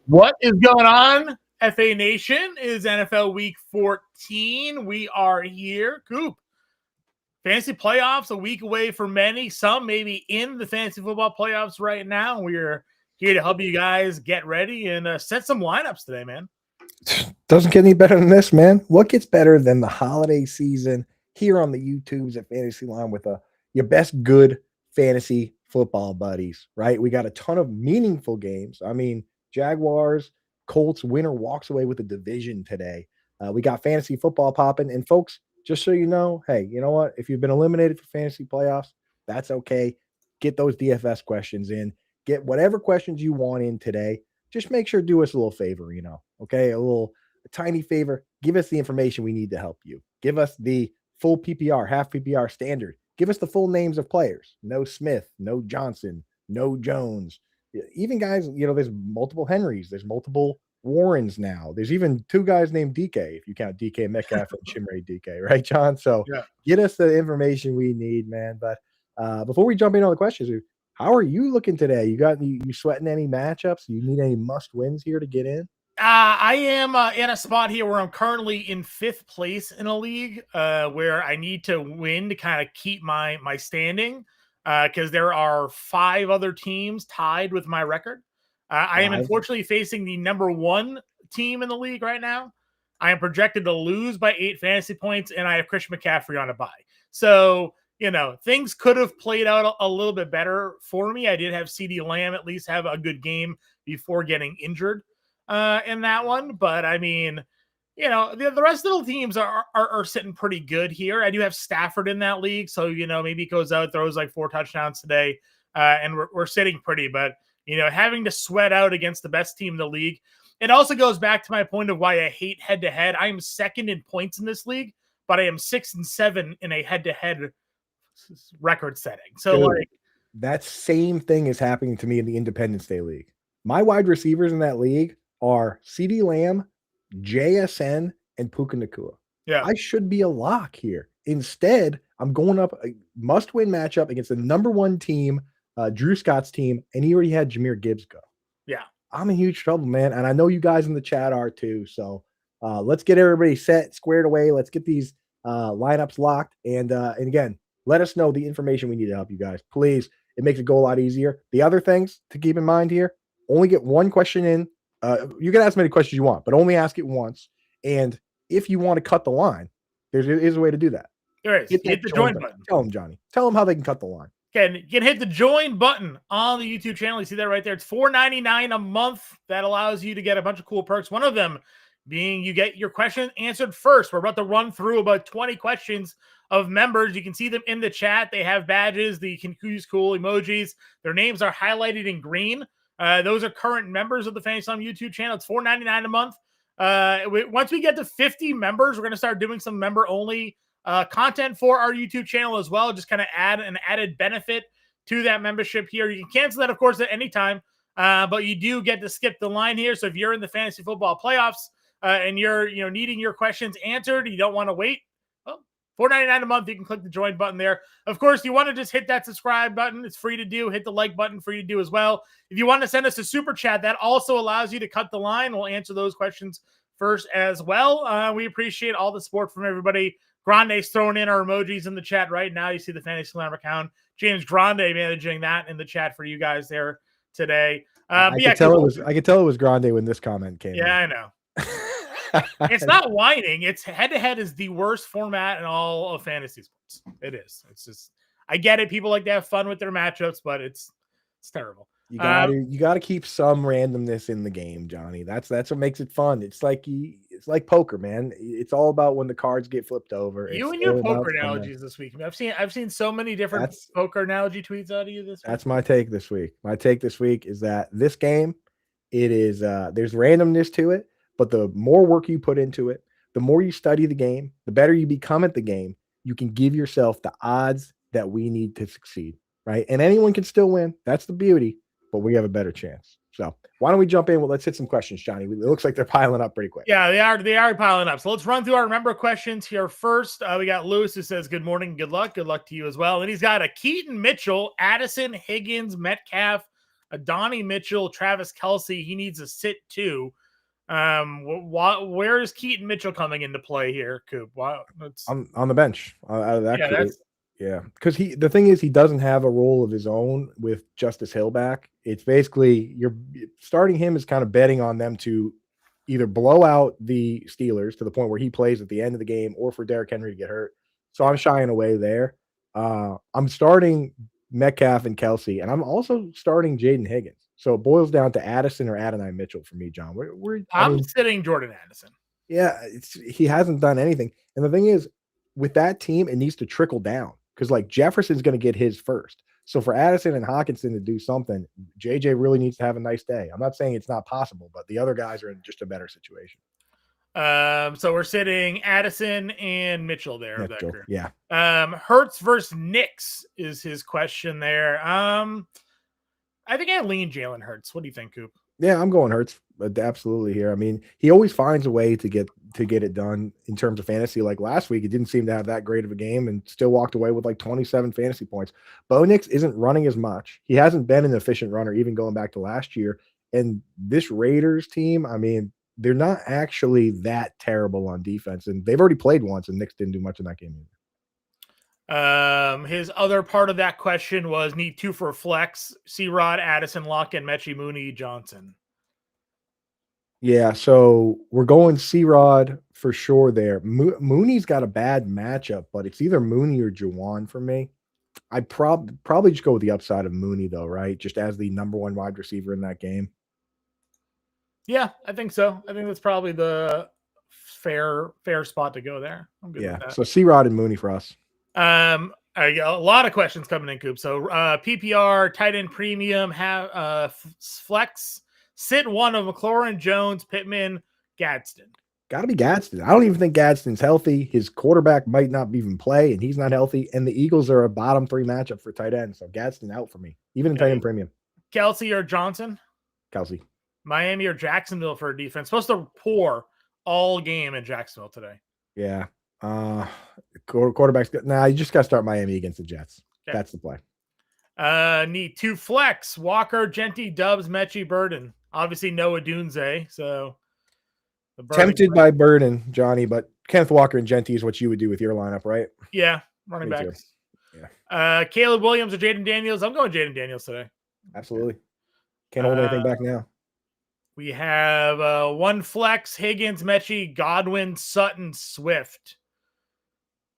What is going on, FA Nation? It is NFL Week 14. We are here. Coop, fantasy playoffs a week away for many. Some maybe in the fantasy football playoffs right now. We're here to help you guys get ready and set some lineups today, man. Doesn't get any better than this, man. What gets better than the holiday season here on the YouTubes at Fantasy Line with your best good fantasy football buddies, right? We got a ton of meaningful games. I mean, Jaguars, Colts winner walks away with the division today. We got fantasy football popping. And folks, just so you know, hey, you know what? If you've been eliminated for fantasy playoffs, that's okay. Get those DFS questions in. Get whatever questions you want in today. Just make sure to do us a little favor, okay? A tiny favor. Give us the information we need to help you. Give us the full PPR, half PPR standard. Give us the full names of players. No Smith, no Johnson, no Jones. Even guys, there's multiple Henrys. There's multiple Warrens now. There's even two guys named DK, if you count DK Metcalf and Chimray DK, right, John? So Get us the information we need, man. But before we jump in on the questions, how are you looking today? You sweating any matchups? You need any must wins here to get in? I am in a spot here where I'm currently in 5th place in a league where I need to win to kind of keep my standing because there are 5 other teams tied with my record. I am unfortunately facing the number 1 team in the league right now. I am projected to lose by 8 fantasy points, and I have Christian McCaffrey on a bye. So, things could have played out a little bit better for me. I did have CeeDee Lamb at least have a good game before getting injured in that one. But I mean, the rest of the teams are sitting pretty good here. I do have Stafford in that league. So, maybe he goes out, throws like 4 touchdowns today, and we're sitting pretty. But, having to sweat out against the best team in the league. It also goes back to my point of why I hate head-to-head. I am 2nd in points in this league, but I am 6 and 7 in a head-to-head record setting. So, dude, that same thing is happening to me in the Independence Day League. My wide receivers in that league are CeeDee Lamb, JSN, and Puka Nacua. Yeah. I should be a lock here. Instead, I'm going up a must-win matchup against the number 1 team, Drew Scott's team, and he already had Jahmyr Gibbs go. Yeah. I'm in huge trouble, man, and I know you guys in the chat are too. So let's get everybody set, squared away. Let's get these lineups locked, and again, let us know the information we need to help you guys. Please, it makes it go a lot easier. The other things to keep in mind here, only get 1 question in. You can ask as many questions you want, but only ask it once. And if you want to cut the line, there is a way to do that. There is. Hit the join button. Tell them, Johnny. Tell them how they can cut the line. Okay, you can hit the join button on the YouTube channel. You see that right there. It's $4.99 a month. That allows you to get a bunch of cool perks. One of them being you get your question answered first. We're about to run through about 20 questions of members. You can see them in the chat. They have badges. They can use cool emojis. Their names are highlighted in green. Those are current members of the Fantasy Slam YouTube channel. It's $4.99 a month. Once we get to 50 members, we're going to start doing some member-only content for our YouTube channel as well. Just kind of add an added benefit to that membership here. You can cancel that, of course, at any time, but you do get to skip the line here. So if you're in the fantasy football playoffs and you're needing your questions answered, you don't want to wait, well, $4.99 a month. You can click the join button there. Of course, you want to just hit that subscribe button. It's free to do. Hit the like button, free to do as well. If you want to send us a super chat, that also allows you to cut the line. We'll answer those questions first as well. We appreciate all the support from everybody. Grande's throwing in our emojis in the chat right now. You see the Fantasy Slam account. James Grande managing that in the chat for you guys there today. I could tell it was Grande when this comment came. Yeah, I know. It's not whining. It's head-to-head is the worst format in all of fantasy sports. It is. It's just, I get it. People like to have fun with their matchups, but it's terrible. You got to keep some randomness in the game, Johnny. That's what makes it fun. It's like poker, man. It's all about when the cards get flipped over. You and your poker analogies this week. I've seen so many different poker analogy tweets out of you this week. That's my take this week. My take this week is that this game, it is there's randomness to it, but the more work you put into it, the more you study the game, the better you become at the game. You can give yourself the odds that we need to succeed, right? And anyone can still win. That's the beauty. But we have a better chance. So why don't we jump in? Well, let's hit some questions, Johnny. It looks like they're piling up pretty quick. Yeah, they are piling up. So let's run through our member questions here first. We got Lewis who says, good morning, good luck. Good luck to you as well. And he's got a Keaton Mitchell, Addison, Higgins, Metcalf, Adonai Mitchell, Travis Kelce, he needs a sit too. Where is Keaton Mitchell coming into play here, Coop? On the bench out of that yeah, crew. Yeah, because the thing is, he doesn't have a role of his own with Justice Hill back. It's basically you're starting him is kind of betting on them to either blow out the Steelers to the point where he plays at the end of the game, or for Derrick Henry to get hurt. So I'm shying away there. I'm starting Metcalf and Kelce, and I'm also starting Jaden Higgins. So it boils down to Addison or Adonai Mitchell for me, John. I'm sitting Jordan Addison. Yeah, he hasn't done anything. And the thing is, with that team, it needs to trickle down because like Jefferson's going to get his first. So for Addison and Hawkinson to do something, JJ really needs to have a nice day. I'm not saying it's not possible, but the other guys are in just a better situation. So we're sitting Addison and Mitchell there. Mitchell, yeah. Hurts versus Knicks is his question there. I think I lean Jalen Hurts. What do you think, Coop? Yeah, I'm going Hurts absolutely here. I mean, he always finds a way to get it done in terms of fantasy. Like last week, he didn't seem to have that great of a game and still walked away with like 27 fantasy points. Bo Nix isn't running as much. He hasn't been an efficient runner, even going back to last year. And this Raiders team, I mean, they're not actually that terrible on defense. And they've already played once, and Nix didn't do much in that game either. His other part of that question was need two for flex: C-Rod, Addison, Luck, and Mechie Mooney Johnson. Yeah, so we're going C-Rod for sure there. Mooney's got a bad matchup, but it's either Mooney or Juwan for me. I'd probably just go with the upside of Mooney, though, right? Just as the number one wide receiver in that game. Yeah, I think so. I think that's probably the fair spot to go there. I'm good with that. So C-Rod and Mooney for us. A lot of questions coming in, Coop. So PPR, tight end premium, have flex, sit one of McLaurin, Jones, Pittman, Gadsden. Got to be Gadsden. I don't even think Gadsden's healthy. His quarterback might not even play, and he's not healthy. And the Eagles are a bottom three matchup for tight end. So Gadsden out for me, even in tight end premium. Kelce or Johnson? Kelce. Miami or Jacksonville for defense. Supposed to pour all game in Jacksonville today. Yeah. Quarterback's good. Nah, you just got to start Miami against the Jets. Okay. That's the play. Need two flex. Walker, Genty, Dubs, Mechie, Burden. Obviously, Noah Dunze. So tempted by Burden, Johnny, but Kenneth Walker and Genty is what you would do with your lineup, right? Yeah, running backs. Too. Yeah. Caleb Williams or Jaden Daniels. I'm going Jaden Daniels today. Absolutely. Can't hold anything back now. We have one flex: Higgins, Mechie, Godwin, Sutton, Swift.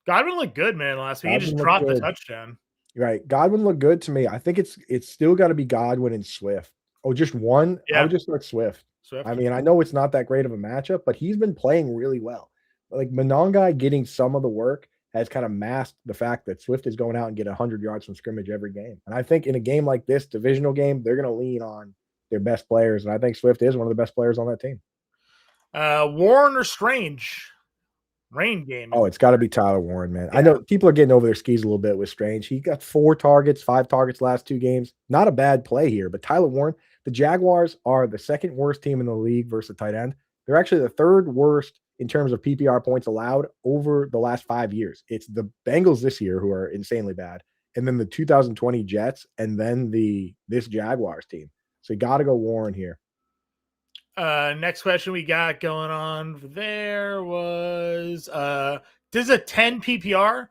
Godwin looked good, man, last week. He just dropped the touchdown. Right. Godwin looked good to me. I think it's still got to be Godwin and Swift. Oh, just one? Yeah. I would just start Swift. I mean, I know it's not that great of a matchup, but he's been playing really well. Like Monongai getting some of the work has kind of masked the fact that Swift is going out and get 100 yards from scrimmage every game. And I think in a game like this, divisional game, they're going to lean on their best players. And I think Swift is one of the best players on that team. Warren or Strange? Rain game. Oh, it's got to be Tyler Warren, man. Yeah. I know people are getting over their skis a little bit with Strange. He got 5 targets last 2 games. Not a bad play here, but Tyler Warren, the Jaguars are the second worst team in the league versus tight end. They're actually the third worst in terms of PPR points allowed over the last 5 years. It's the Bengals this year who are insanely bad, and then the 2020 Jets, and then this Jaguars team. So you got to go Warren here. Next question we got going on there was does a 10 PPR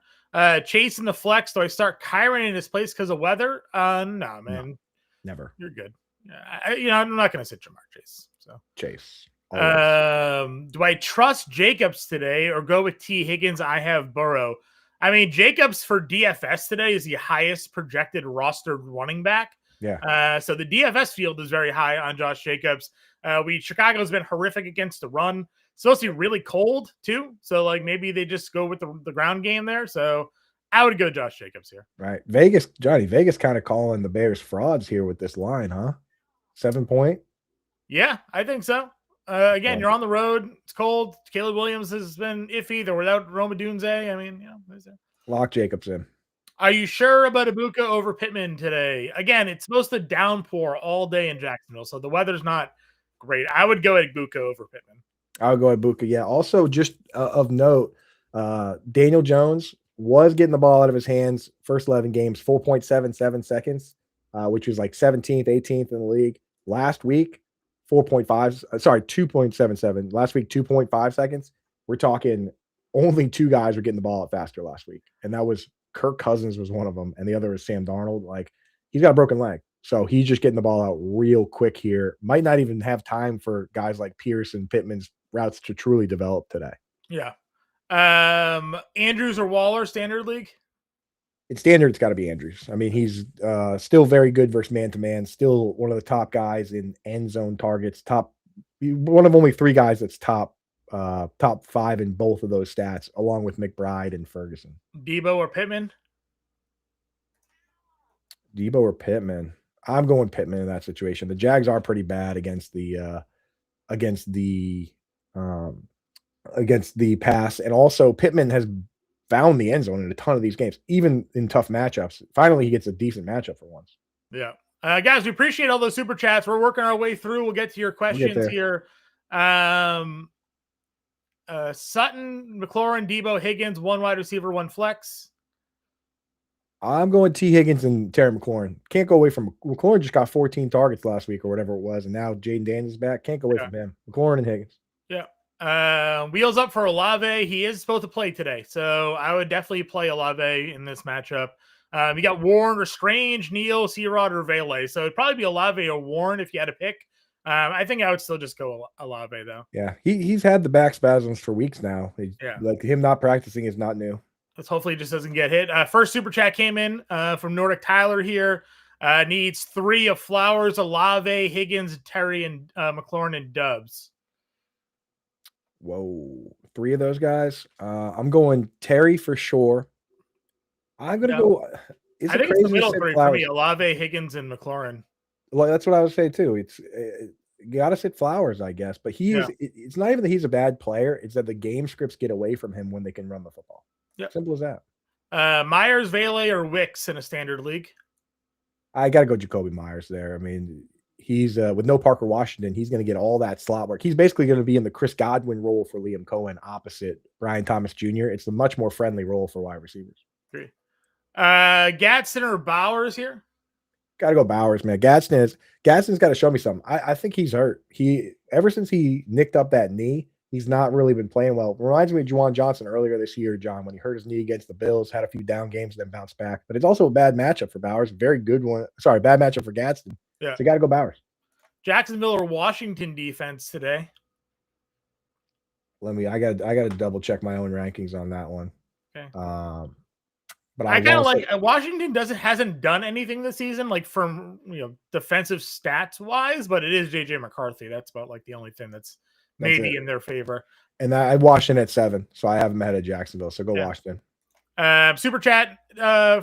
Chase in the flex? Do I start Kyron in his place because of weather? No, man. No, never. You're good. I'm not going to sit Jamar Chase. So Chase. Do I trust Jacobs today or go with T. Higgins? I have Burrow. I mean, Jacobs for DFS today is the highest projected rostered running back. Yeah. So the DFS field is very high on Josh Jacobs. Chicago's been horrific against the run. It's supposed to be really cold too. So maybe they just go with the ground game there. So I would go Josh Jacobs here. Right. Johnny Vegas kind of calling the Bears frauds here with this line, huh? 7 point. Yeah, I think so. Again, you're on the road. It's cold. Caleb Williams has been iffy. They're without Roma Dunze. I mean, lock Jacobs in. Are you sure about Ibuka over Pittman today? Again, it's supposed to downpour all day in Jacksonville, so the weather's not great. I would go Ibuka over Pittman. I would go Ibuka, yeah. Also, just of note, Daniel Jones was getting the ball out of his hands first 11 games, 4.77 seconds. which was like 17th, 18th in the league. Last week, 2.77. Last week, 2.5 seconds. We're talking only two guys were getting the ball out faster last week. And that was Kirk Cousins was one of them. And the other was Sam Darnold. Like, he's got a broken leg. So he's just getting the ball out real quick here. Might not even have time for guys like Pierce and Pittman's routes to truly develop today. Yeah. Andrews or Waller, standard league? In standard, it's got to be Andrews. I mean, he's still very good versus man-to-man, still one of the top guys in end zone targets, one of only three guys that's top 5 in both of those stats, along with McBride and Ferguson. Debo or Pittman? Debo or Pittman? I'm going Pittman in that situation. The Jags are pretty bad against the pass, and also Pittman has found the end zone in a ton of these games, even in tough matchups. Finally, he gets a decent matchup for once. Yeah. Guys, we appreciate all those super chats. We're working our way through. We'll get to your questions here. Sutton, McLaurin, Debo, Higgins, one wide receiver, one flex. I'm going T. Higgins and Terry McLaurin. Can't go away from McLaurin. Just got 14 targets last week or whatever it was, and now Jaden Daniels back. Can't go away from him. McLaurin and Higgins. Yeah. Wheels up for Olave. He is supposed to play today, so I would definitely play Olave in this matchup. You got Warren or Strange, Neal, C-Rod, or Vele. So it'd probably be Olave or Warren if you had to pick. I think I would still just go Olave, though. Yeah, he's had the back spasms for weeks now. Like, him not practicing is not new. Let's hopefully it just doesn't get hit. First super chat came in from Nordic Tyler here. Needs 3 of Flowers, Olave, Higgins, Terry, and McLaurin and Dubs. Whoa, 3 of those guys. I'm going Terry for sure. I'm going to go. I think it's the middle 3 for me: Olave, Higgins, and McLaurin. Well, that's what I would say too. You got to sit Flowers, I guess. But it's not even that he's a bad player. It's that the game scripts get away from him when they can run the football. Yep. Simple as that. Myers, Vele, or Wicks in a standard league? I got to go Jacoby Myers there. I mean, he's with no Parker Washington, he's going to get all that slot work. He's basically going to be in the Chris Godwin role for Liam Cohen opposite Brian Thomas Jr. It's a much more friendly role for wide receivers. Agree. Gadsden or Bowers here? Got to go Bowers, man. Gadsden's got to show me something. I think he's hurt. Ever since he nicked up that knee, he's not really been playing well. It reminds me of Juwan Johnson earlier this year, John, when he hurt his knee against the Bills, had a few down games, then bounced back. But it's also a bad matchup for Bowers. Very good one. Sorry, bad matchup for Gadsden. Yeah. So you got to go Bowers. Jacksonville or Washington defense today? I got to double check my own rankings on that one. Okay. But I kind of like Washington hasn't done anything this season, like from defensive stats wise, but it is JJ McCarthy. That's about like the only thing that's maybe in their favor. And I Washington at 7, so I have them ahead of Jacksonville. So go Washington. Super chat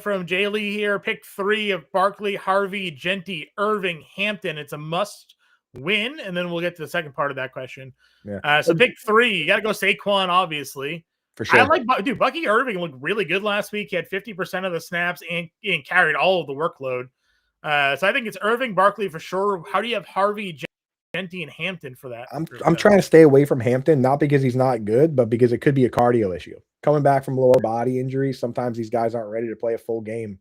from Jay Lee here. Pick 3 of Barkley, Harvey, Genty, Irving, Hampton. It's a must win, and then we'll get to the second part of that question. Yeah. So pick 3. You got to go Saquon, obviously. For sure. I like, Bucky Irving looked really good last week. He had 50% of the snaps and carried all of the workload. So I think it's Irving, Barkley for sure. How do you have Harvey, Genty, and Hampton for that? I'm trying to stay away from Hampton, not because he's not good, but because it could be a cardio issue. Coming back from lower body injuries, sometimes these guys aren't ready to play a full game.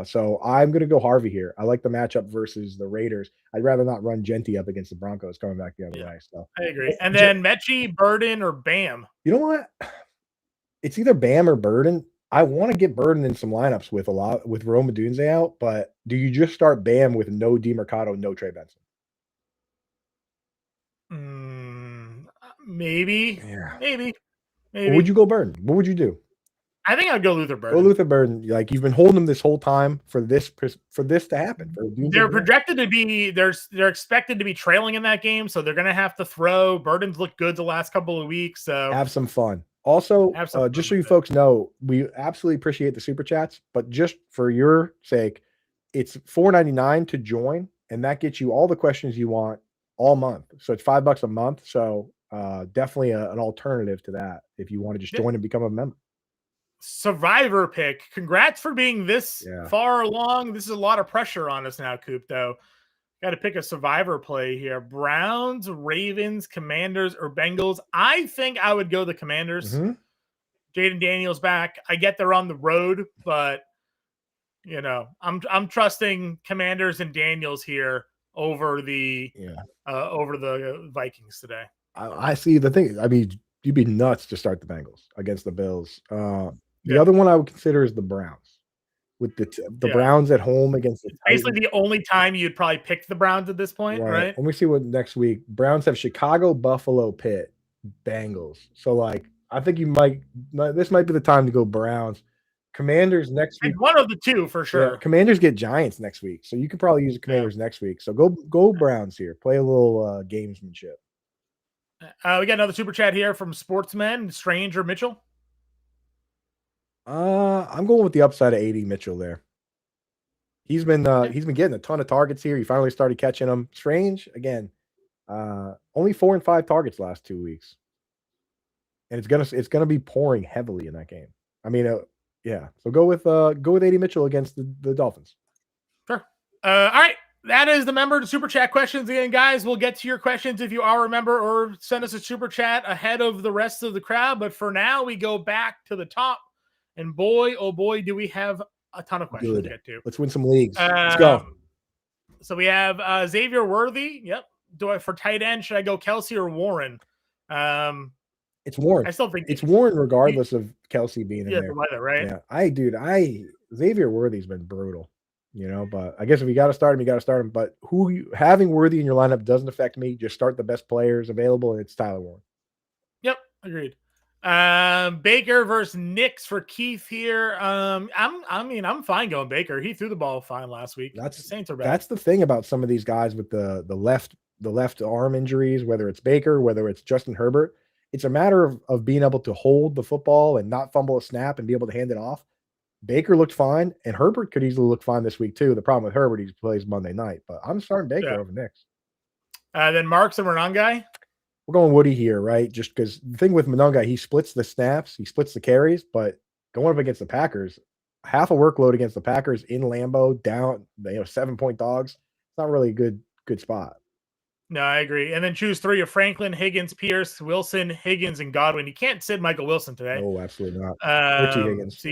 So I'm going to go Harvey here. I like the matchup versus the Raiders. I'd rather not run Genty up against the Broncos coming back the other way. So I agree. And then Mechie, Burden, or Bam? You know what? It's either Bam or Burden. I want to get Burden in some lineups with Rome Odunze out, but do you just start Bam with no DeMercado, no Trey Benson? Maybe. Yeah. Maybe. Or would you go Burden? What would you do? I think I'd go Luther Burden. Go Luther Burden. Like, you've been holding him this whole time for this to happen. They're projected to be they're expected to be trailing in that game, so they're going to have to throw. Burden's looked good the last couple of weeks, so have some fun. Also, just so you folks know, we absolutely appreciate the super chats, but just for your sake, it's $4.99 to join, and that gets you all the questions you want all month. So it's $5 a month. So definitely an alternative to that if you want to just join and become a member. Survivor pick. Congrats for being this far along. This is a lot of pressure on us now, Coop, though. Got to pick a survivor play here. Browns, Ravens, Commanders, or Bengals. I think I would go the Commanders. Jaden Daniels back. I get they're on the road, but I'm trusting Commanders and Daniels here over the Vikings today. I see the thing. I mean, you'd be nuts to start the Bengals against the Bills. The Yeah. other one I would consider is the Browns. With the Browns at home against the Basically Titans. the only time you'd probably pick the Browns at this point, right? Let me see what next week. Browns have Chicago, Buffalo, Pitt, Bengals. So, like, I think this might be the time to go Browns. Commanders next week. And one of the two for Yeah, sure. Commanders get Giants next week. So you could probably use the Commanders next week. So go Browns here. Play a little gamesmanship. We got another super chat here from Sportsman, Strange or Mitchell. I'm going with the upside of 80 Mitchell there. He's been getting a ton of targets here. He finally started catching them. Strange again. Only 4 and 5 targets last 2 weeks, and it's gonna be pouring heavily in that game. I mean, yeah. So go with 80 Mitchell against the Dolphins. Sure. All right. That is the member to super chat questions again, guys. We'll get to your questions if you are a member, or send us a super chat ahead of the rest of the crowd. But for now, we go back to the top, and boy, oh boy, do we have a ton of questions to get to. Let's win some leagues. Let's go. So we have Xavier Worthy. Yep. For tight end, should I go Kelsey or Warren? It's Warren. I still think it's Warren, regardless of Kelsey being in there. The weather, right? Yeah, Xavier Worthy's been brutal, But I guess if you got to start him, you got to start him. But having Worthy in your lineup doesn't affect me. Just start the best players available, and it's Tyler Warren. Yep, agreed. Baker versus Knicks for Keith here. I'm fine going Baker. He threw the ball fine last week. The Saints are bad. That's the thing about some of these guys with the left arm injuries, whether it's Baker, whether it's Justin Herbert. It's a matter of being able to hold the football and not fumble a snap and be able to hand it off. Baker looked fine, and Herbert could easily look fine this week too. The problem with Herbert, he plays Monday night, but I'm starting Baker over Knicks. Then Marks and Monangai. We're going Woody here, right? Just because the thing with Monangai, he splits the snaps, he splits the carries, but going up against the Packers, half a workload against the Packers in Lambeau, down, 7-point dogs. It's not really a good spot. No, I agree. And then choose 3 of Franklin, Higgins, Pierce, Wilson, Higgins, and Godwin. You can't sit Michael Wilson today. No, absolutely not. Or T. Higgins. So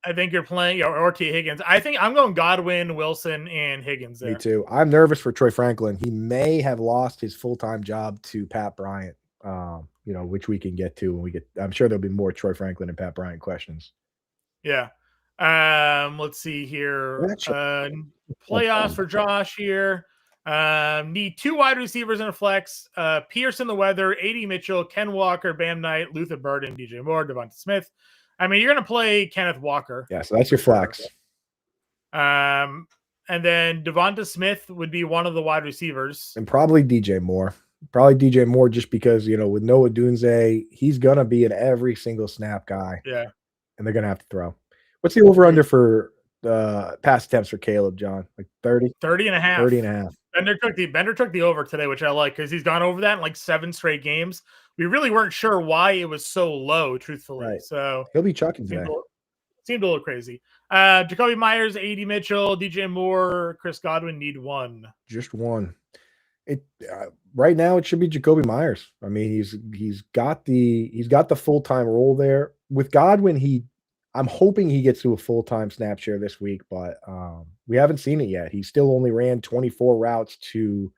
I think you're playing or T. Higgins. I think I'm going Godwin, Wilson, and Higgins there. Me too. I'm nervous for Troy Franklin. He may have lost his full-time job to Pat Bryant, which we can get to when we get. I'm sure there'll be more Troy Franklin and Pat Bryant questions. Yeah. Let's see here. Playoffs for Josh here. Need 2 wide receivers in a flex. Pierce in the weather, 80 Mitchell, Ken Walker, Bam Knight, Luther Burden, DJ Moore, Devonta Smith. I mean, you're going to play Kenneth Walker. Yeah, so that's your flex. And then Devonta Smith would be one of the wide receivers. And probably DJ Moore. Just because, with Noah Dunze, he's going to be an every single snap guy. Yeah. And they're going to have to throw. What's the over-under for pass attempts for Caleb, John? Like 30? 30 and a half. 30 and a half. Bender took the over today, which I like because he's gone over that in like 7 straight games. We really weren't sure why it was so low, truthfully. Right. So he'll be chucking today. Seemed a little crazy. Jacoby Myers, 80 Mitchell, DJ Moore, Chris Godwin need 1. Just 1. Right now it should be Jacoby Myers. I mean, he's got the full-time role there. With Godwin, I'm hoping he gets to a full-time snap share this week, but we haven't seen it yet. He still only ran 24 routes to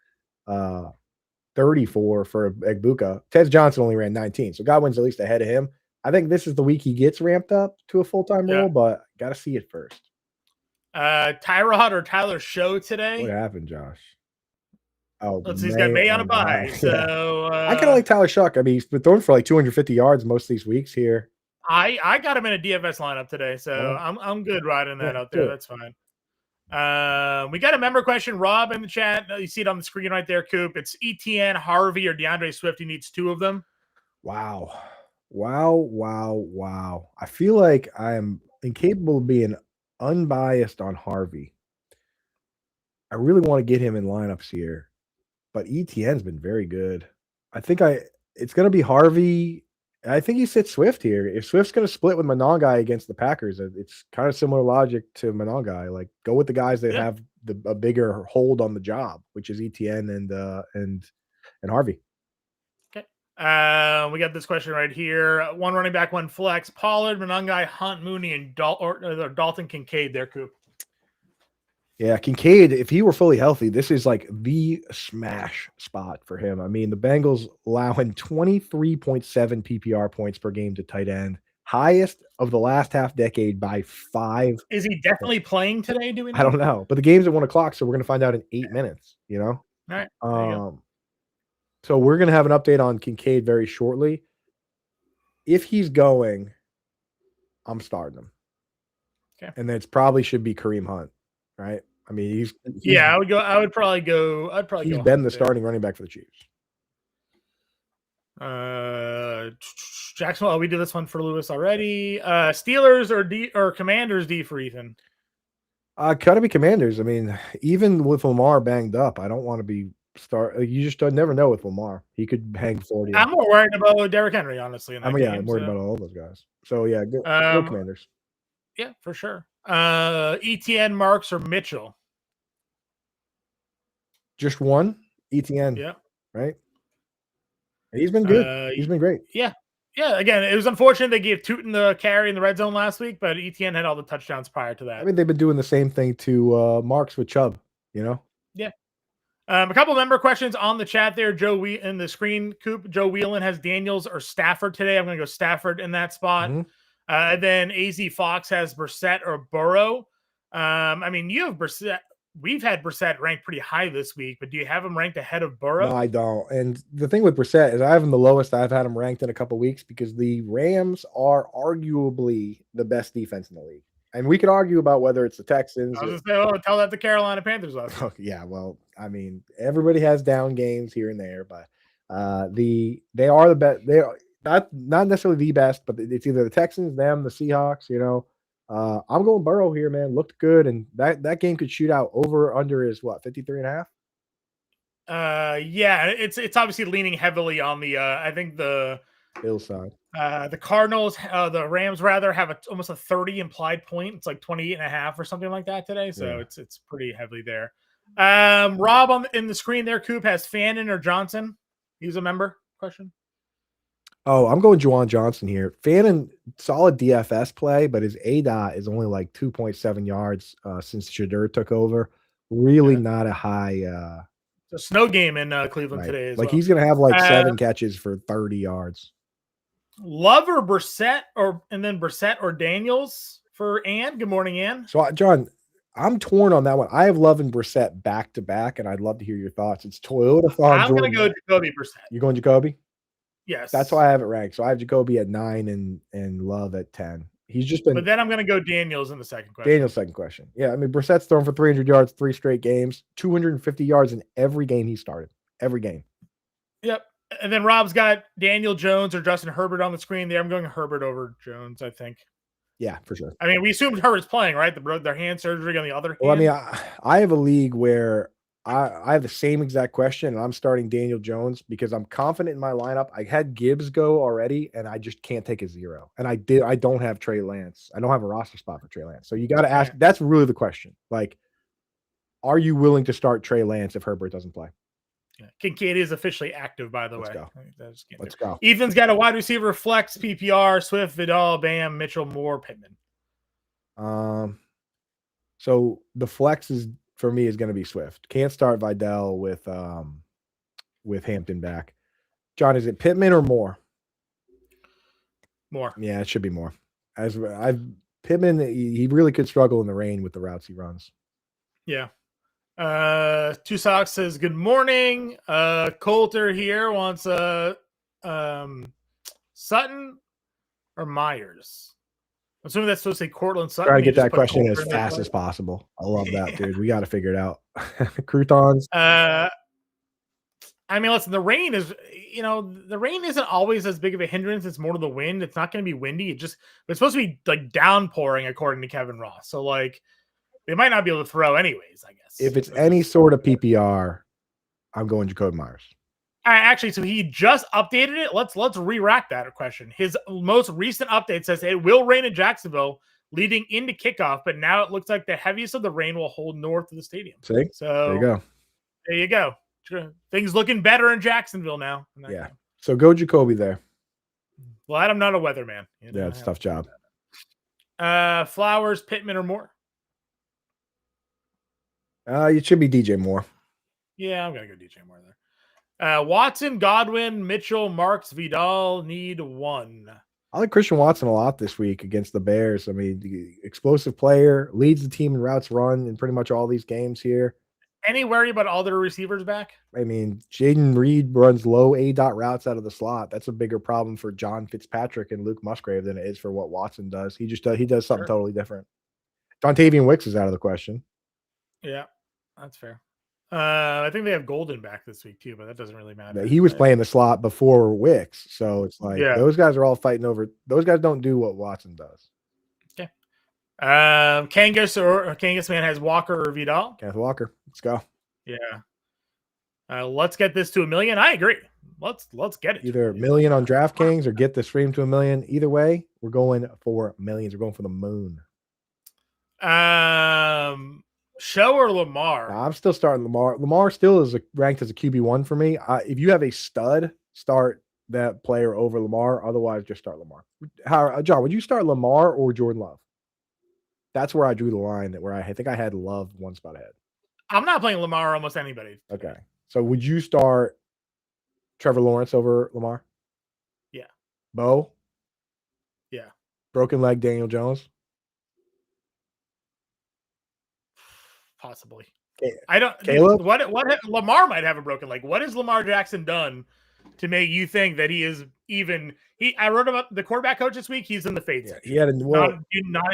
34 for Egbuka. Tez Johnson only ran 19, so Godwin's at least ahead of him. I think this is the week he gets ramped up to a full-time role, but got to see it first. Tyrod or Tyler Show today? What happened, Josh? Oh, he's got May on a bye. So I kind of like Tyler Shuck. I mean, he's been throwing for like 250 yards most of these weeks here. I got him in a DFS lineup today, so I'm good riding that out there. That's fine. We got a member question, Rob, in the chat. You see it on the screen right there, Coop. It's ETN, Harvey, or DeAndre Swift. He needs 2 of them. Wow. I feel like I am incapable of being unbiased on Harvey. I really want to get him in lineups here, but ETN's been very good. I think it's going to be Harvey. I think he sits Swift here. If Swift's going to split with Monangai against the Packers, it's kind of similar logic to Monangai. Like, go with the guys that have a bigger hold on the job, which is ETN and Harvey. Okay. We got this question right here. 1 running back, 1 flex. Pollard, Monangai, Hunt, Mooney, and Dalton Kincaid there, Coop. Yeah, Kincaid, if he were fully healthy, this is like the smash spot for him. I mean, the Bengals allowing 23.7 PPR points per game to tight end, highest of the last half decade by 5. Is he definitely playing today? Do we I know? don't know, but the game's at 1:00, so we're gonna find out in 8 minutes, you know? All right, there you go. So we're gonna have an update on Kincaid very shortly. If he's going, I'm starting him. Okay. And then it's probably should be Kareem Hunt, right? I mean, he's Yeah, I would go. I would probably go. he's Go been Hunt the there. starting running back for the Chiefs. Jacksonville. We did this one for Lewis already. Steelers or Commanders D for Ethan. Gotta be Commanders. I mean, even with Lamar banged up, I don't want to be you just don't never know with Lamar. He could hang 40. I'm more worried about Derrick Henry, honestly, in that game. I'm worried about all those guys. So yeah, go Commanders. Yeah, for sure. ETN, Marks, or Mitchell. Just one ETN. Yeah. Right. And he's been good. He's been great. Yeah. Yeah. Again, it was unfortunate they gave Tootin the carry in the red zone last week, but ETN had all the touchdowns prior to that. I mean, they've been doing the same thing to Marks with Chubb, you know? Yeah. A couple member questions on the chat there. In the screen coop, Joe Whelan has Daniels or Stafford today. I'm going to go Stafford in that spot. Mm-hmm. Then AZ Fox has Brissett or Burrow. I mean, you have Brissett. We've had Brissett ranked pretty high this week, but do you have him ranked ahead of Burrow? No, I don't. And the thing with Brissett is I have him the lowest I've had him ranked in a couple weeks because the Rams are arguably the best defense in the league. And we could argue about whether it's the Texans. I was going to say, tell that to Carolina Panthers last week. Yeah, well, I mean, everybody has down games here and there, but they are the best. They are not necessarily the best, but it's either the Texans, them, the Seahawks. You know, I'm going Burrow here, man. Looked good, and that game could shoot out over under is what 53.5. Yeah, it's obviously leaning heavily on the I think the Bills side. The Cardinals, the Rams rather have almost a 30 implied point. It's like 28.5 or something like that today. So Yeah. it's pretty heavily there. Rob in the screen there, Coop has Fannin or Johnson. He's a member question. Oh, I'm going Juwan Johnson here. Fannin, solid DFS play, but his ADOT is only like 2.7 yards since Shadur took over. Really not a high. It's a snow game in Cleveland right. today. He's going to have like 7 catches for 30 yards. Love or Brissett and then Brissett or Daniels for Ann. Good morning, Ann. So, John, I'm torn on that one. I have Love and Brissett back to back, and I'd love to hear your thoughts. It's Toyota. I'm going to go Jacoby Brissett. You're going Jacoby? Yes. That's why I have it ranked. So I have Jacoby at 9 and Love at 10. He's just been. But then I'm going to go Daniels in the second question. Daniels' second question. Yeah, I mean, Brissett's thrown for 300 yards, 3 straight games, 250 yards in every game he started. Every game. Yep. And then Rob's got Daniel Jones or Justin Herbert on the screen there. I'm going Herbert over Jones, I think. Yeah, for sure. I mean, we assumed Herbert's playing, right? Their hand surgery on the other hand. Well, I mean, I have a league where I have the same exact question, and I'm starting Daniel Jones because I'm confident in my lineup. I had Gibbs go already, and I just can't take a 0. And I don't have Trey Lance. I don't have a roster spot for Trey Lance. So you got to ask. That's really the question. Like, are you willing to start Trey Lance if Herbert doesn't play? Kincaid is officially active, by the way. Let's go. Ethan's got a wide receiver flex, PPR, Swift, Vidal, Bam, Mitchell, Moore, Pittman. So the flex for me is going to be Swift. Can't start Vidal with Hampton back. John, is it Pittman or Moore? Moore. Yeah, it should be Moore. Pittman, he really could struggle in the rain with the routes he runs. Yeah. Two Socks says good morning. Coulter here wants Sutton or Myers. I'm assuming that's supposed to say Cortland Sutton. Try to get that question as fast as possible. I love that, dude. We got to figure it out. Croutons. I mean, listen, the rain isn't always as big of a hindrance. It's more to the wind. It's not going to be windy. It's supposed to be like downpouring, according to Kevin Ross. So like, they might not be able to throw anyways, I guess. If it's any sort of PPR, I'm going Jacoby Myers. All right, actually, so he just updated it. Let's re-rack that question. His most recent update says it will rain in Jacksonville leading into kickoff, but now it looks like the heaviest of the rain will hold north of the stadium. See? So there you go. Things looking better in Jacksonville now. Yeah. So go Jacoby there. Well, I'm not a weatherman. Yeah, it's a tough job. Flowers, Pittman, or Moore? It should be DJ Moore. Yeah, I'm gonna go DJ Moore there. Watson, Godwin, Mitchell, Marks, Vidal need one. I like Christian Watson a lot this week against the Bears. I mean, the explosive player, leads the team in routes run in pretty much all these games here. Any worry about all their receivers back? I mean, Jaden Reed runs low A dot routes out of the slot. That's a bigger problem for John Fitzpatrick and Luke Musgrave than it is for what Watson does. He does something totally different. Dontavian Wicks is out of the question. Yeah, that's fair. I think they have Golden back this week too, but that doesn't really matter. He was playing the slot before Wicks, so it's like those guys are all fighting over. Those guys don't do what Watson does. Okay. Kangas man has Walker or Vidal. Kenneth Walker, let's go. Yeah. Let's get this to $1 million. I agree. Let's get it. Either $1 million on DraftKings or get the stream to $1 million. Either way, we're going for millions. We're going for the moon. Show or Lamar? I'm still starting Lamar. Lamar still is ranked as a QB1 for me. If you have a stud, start that player over Lamar. Otherwise, just start Lamar. John, would you start Lamar or Jordan Love? That's where I drew the line. Where I think I had Love one spot ahead. I'm not playing Lamar almost anybody. Okay. So would you start Trevor Lawrence over Lamar? Yeah. Bo? Yeah. Broken leg Daniel Jones? Possibly. I don't. Caleb? What Lamar might have a broken leg. What has Lamar Jackson done to make you think that he is even? I wrote about the quarterback coach this week. He's in the fade. Yeah, he had not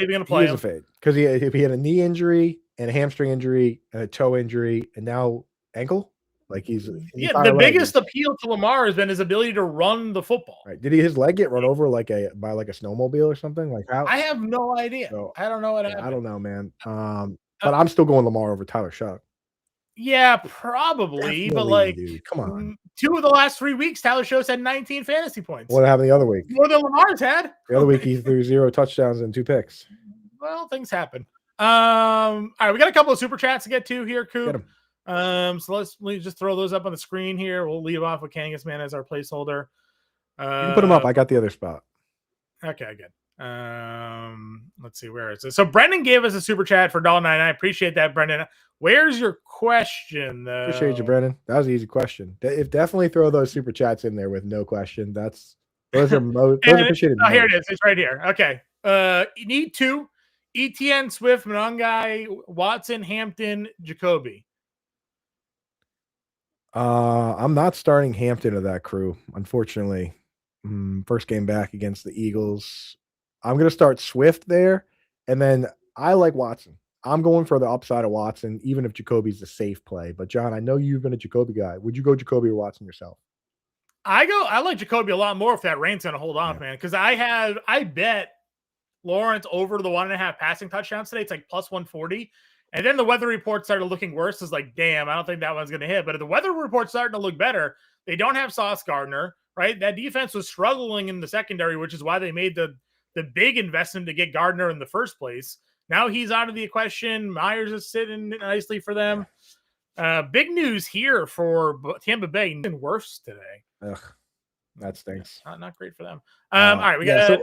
even going to play. He's a fade because he had a knee injury and a hamstring injury and a toe injury and now ankle. Like the biggest appeal to Lamar has been his ability to run the football. Right? Did his leg get run over by a snowmobile or something? Like how? I have no idea. So, I don't know what happened. I don't know, man. But I'm still going Lamar over Tyler Shuck. Yeah, probably. Definitely, but like, dude, come on. 2 of the last 3 weeks, Tyler Shuck had 19 fantasy points. What happened the other week? More than Lamar's had. The other week he threw 0 touchdowns and 2 picks. Well, things happen. All right, we got a couple of super chats to get to here, Coop. So let's just throw those up on the screen here. We'll leave off with Kangas Man as our placeholder. You can put them up. I got the other spot. Okay, good. Let's see, where is it? So Brendan gave us a super chat for $1.99. I appreciate that, Brendan. Where's your question, though? Appreciate you, Brendan. That was an easy question. Definitely throw those super chats in there with no question. Those are appreciated. Oh, here it is. It's right here. Okay. You need 2. ETN, Swift, Monangai, Watson, Hampton, Jacoby. I'm not starting Hampton of that crew, unfortunately. First game back against the Eagles. I'm going to start Swift there, and then I like Watson. I'm going for the upside of Watson, even if Jacoby's the safe play. But, John, I know you've been a Jacoby guy. Would you go Jacoby or Watson yourself? I like Jacoby a lot more if that rain's going to hold off, man, because I bet Lawrence over the 1.5 passing touchdowns today. It's like plus 140. And then the weather report started looking worse. It's like, damn, I don't think that one's going to hit. But if the weather report's starting to look better, they don't have Sauce Gardner, right? That defense was struggling in the secondary, which is why they made the big investment to get Gardner in the first place. Now he's out of the equation. Myers is sitting nicely for them. Big news here for Tampa Bay. Even worse today. Ugh, that stinks. Not great for them. All right, we got.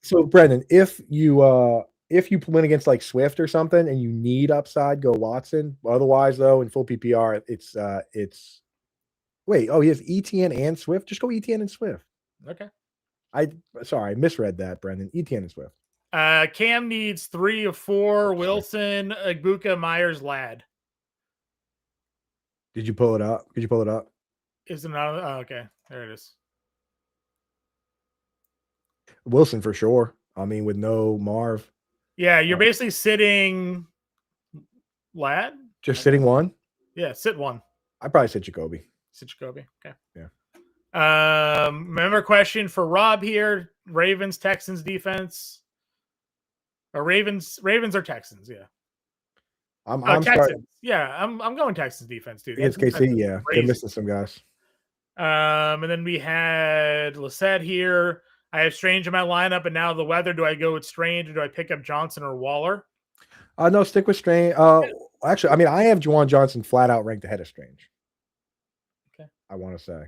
So Brendan, if you win against like Swift or something and you need upside, go Watson. Otherwise, though, in full PPR, it's wait. Oh, he has ETN and Swift. Just go ETN and Swift. Okay. I misread that, Brendan. ETN and Swift. Cam needs 3 of 4. Wilson, Agbuka, Myers, Ladd. Did you pull it up? Could you pull it up? Is it not? Oh, okay. There it is. Wilson for sure. I mean, with no Marv. Yeah, you're basically sitting Ladd? Just sitting one? Yeah, sit one. I'd probably sit Jacoby. Sit Jacoby. Okay. Yeah. Remember question for Rob here. Ravens, Texans defense. Or Ravens or Texans, yeah. I'm Texans. I'm going Texans defense, dude. Against KC, yeah. They're missing some guys. And then we had Lissette here. I have Strange in my lineup, and now the weather. Do I go with Strange or do I pick up Johnson or Waller? No, stick with Strange. Actually, I mean, I have Juwan Johnson flat out ranked ahead of Strange. Okay. I want to say.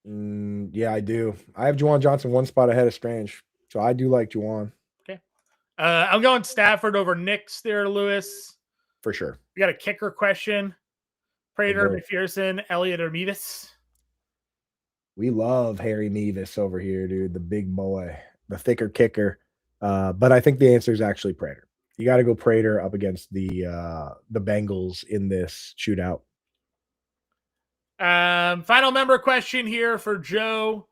Yeah, I do. I have Juwan Johnson one spot ahead of Strange. So I do like Juwan. Okay. I'm going Stafford over Knicks there, Lewis. For sure. We got a kicker question. Prater, McPherson, Elliott, or Mevis? We love Harry Mevis over here, dude. The big boy, the thicker kicker. But I think the answer is actually Prater. You got to go Prater up against the Bengals in this shootout. Final member question here for Joe.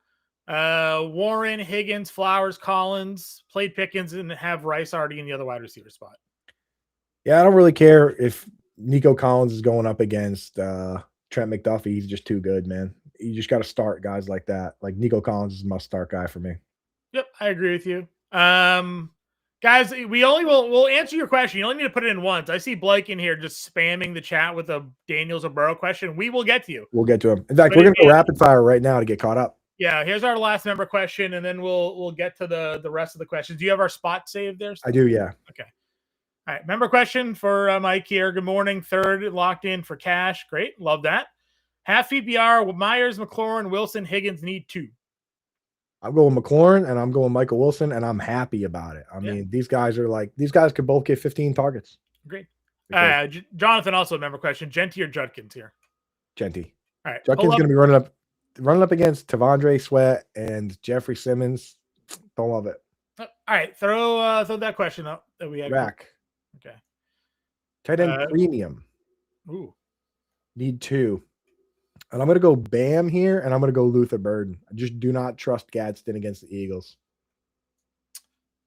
Warren, Higgins, Flowers, Collins, played Pickens, and have Rice already in the other wide receiver spot. Yeah, I don't really care if Nico Collins is going up against Trent McDuffie. He's just too good, man. You just got to start guys like that. Like Nico Collins is a must-start guy for me. Yep, I agree with you. Guys, we'll answer your question. You only need to put it in once. I see Blake in here just spamming the chat with a Daniels or Burrow question. We will get to you. We'll get to him. In fact, we're going to go rapid fire right now to get caught up. Yeah, here's our last member question, and then we'll get to the rest of the questions. Do you have our spot saved there? I do, yeah. Okay. All right, member question for Mike here. Good morning. Third locked in for cash. Great. Love that. Half PPR, Myers, McLaurin, Wilson, Higgins need 2. I'm going McLaurin and I'm going Michael Wilson, and I'm happy about it. I mean, these guys could both get 15 targets. Great. Jonathan, also a member question. Genty or Judkins here? Genty. All right. Judkins going to be running up against Tavondre Sweat and Jeffrey Simmons. Don't love it. All right. Throw that question up that we had. Rack. Okay. Tight end premium. Ooh. Need 2. And I'm going to go Bam here, and I'm going to go Luther Burden. I just do not trust Gadsden against the Eagles.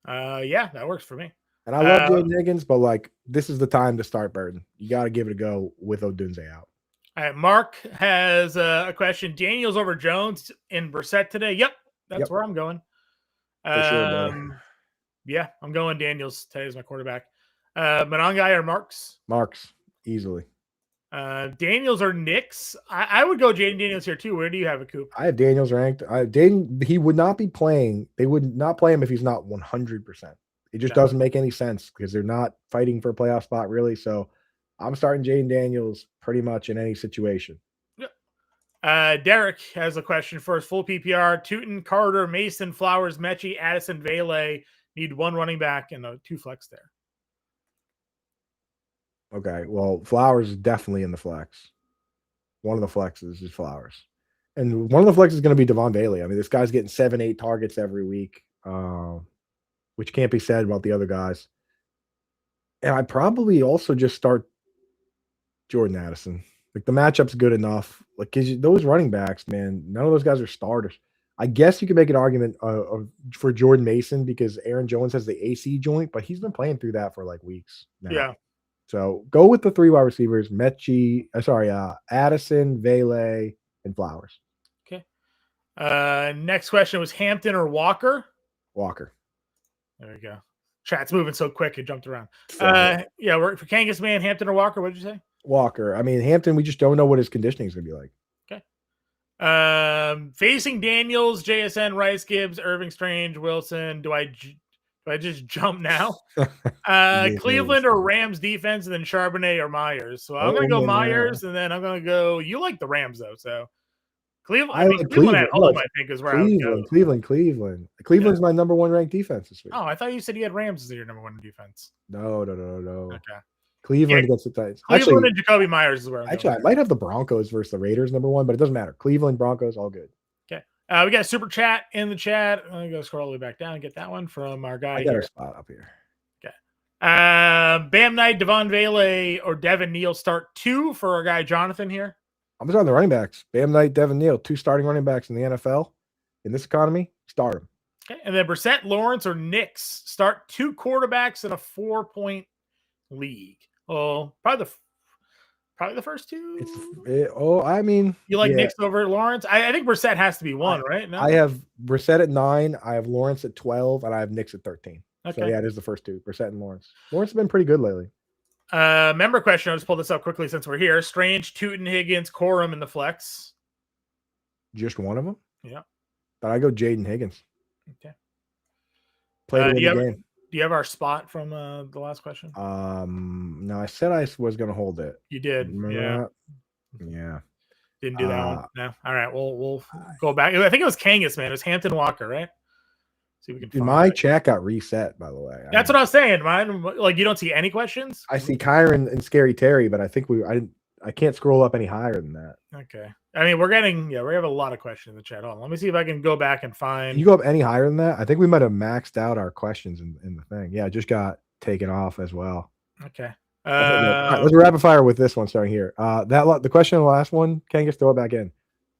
Yeah, that works for me. And I love Jaden Higgins, but this is the time to start Burden. You got to give it a go with Odunze out. All right, Mark has a question. Daniels over Jones in Brissett today. Yep, that's where I'm going. For sure, brother. Yeah, I'm going Daniels today as my quarterback. Monangai or Marks? Marks, easily. Daniels or Knicks? I would go Jaden Daniels here too. Where do you have it, Coop? I have Daniels ranked. He would not be playing. They would not play him if he's not 100%. It just doesn't make any sense because they're not fighting for a playoff spot, really. So I'm starting Jaden Daniels pretty much in any situation. Yep. Derek has a question for us. Full PPR. Tootin, Carter, Mason, Flowers, Mechie, Addison, Vele. Need 1 running back and 2 flex there. Okay, well, Flowers is definitely in the flex. One of the flexes is Flowers. And one of the flexes is going to be Devon Bailey. I mean, this guy's getting 7-8 targets every week, which can't be said about the other guys. And I probably also just start Jordan Addison. The matchup's good enough. Those running backs, man, none of those guys are starters. I guess you could make an argument for Jordan Mason because Aaron Jones has the AC joint, but he's been playing through that for weeks now. Yeah. So go with the 3 wide receivers: Addison, Vele, and Flowers. Okay. Next question was Hampton or Walker? Walker. There we go. Chat's moving so quick it jumped around. We're for Kangas Man, Hampton or Walker. What did you say? Walker. I mean, Hampton. We just don't know what his conditioning is going to be like. Okay. Facing Daniels, JSN, Rice, Gibbs, Irving, Strange, Wilson. Do I just jump now? Cleveland or Rams defense, and then Charbonnet or Myers. So I'm going to go Myers, and then I'm going to go. You like the Rams though, so Cleveland. Cleveland at home, I think, is where I would go. Cleveland. Cleveland's my number 1 ranked defense this week. Oh, I thought you said you had Rams as your number 1 defense. No. Okay. Cleveland against the Titans. Cleveland and Jacoby Myers is where I'm going. I might have the Broncos versus the Raiders number 1, but it doesn't matter. Cleveland, Broncos, all good. Okay. We got a super chat in the chat. I'm going to go scroll all the way back down and get that one from our guy. I got our spot up here. Okay. Bam Knight, Devon Vele, or Devin Neal start 2 for our guy Jonathan here. I'm just on the running backs. Bam Knight, Devin Neal, 2 starting running backs in the NFL. In this economy, start them. Okay. And then Brissett, Lawrence, or Knicks start 2 quarterbacks in a 4-point league. Oh, probably the first 2. I mean, you like Knicks over Lawrence? I think Brissett has to be 1, right? No? I have Brissett at 9. I have Lawrence at 12, and I have Knicks at 13. Okay. So it is the first 2, Brissett and Lawrence. Lawrence has been pretty good lately. Member question. I'll just pull this up quickly since we're here. Strange, Tootin, Higgins, Corum in the flex. Just one of them? Yeah. But I go Jaden Higgins. Okay. Play the game. Do you have our spot from the last question? No, I said I was going to hold it. You did. Remember that? Yeah. Didn't do that one. No. All right. We'll go back. I think it was Kangas, man. It was Hampton Walker, right? See if we can Dude, find my it. chat got reset, by the way. That's what I was saying. Mine, like, you don't see any questions? I see Kyron and Scary Terry, but I think I can't scroll up any higher than that. Okay. I mean, we have a lot of questions in the chat. Hold on. Let me see if I can go back and Can find. you go up any higher than that? I think we might have maxed out our questions in the thing. Yeah, it just got taken off as well. Okay. All right, let's rapid fire with this one starting here. The question on the last one, Ken, just throw it back in.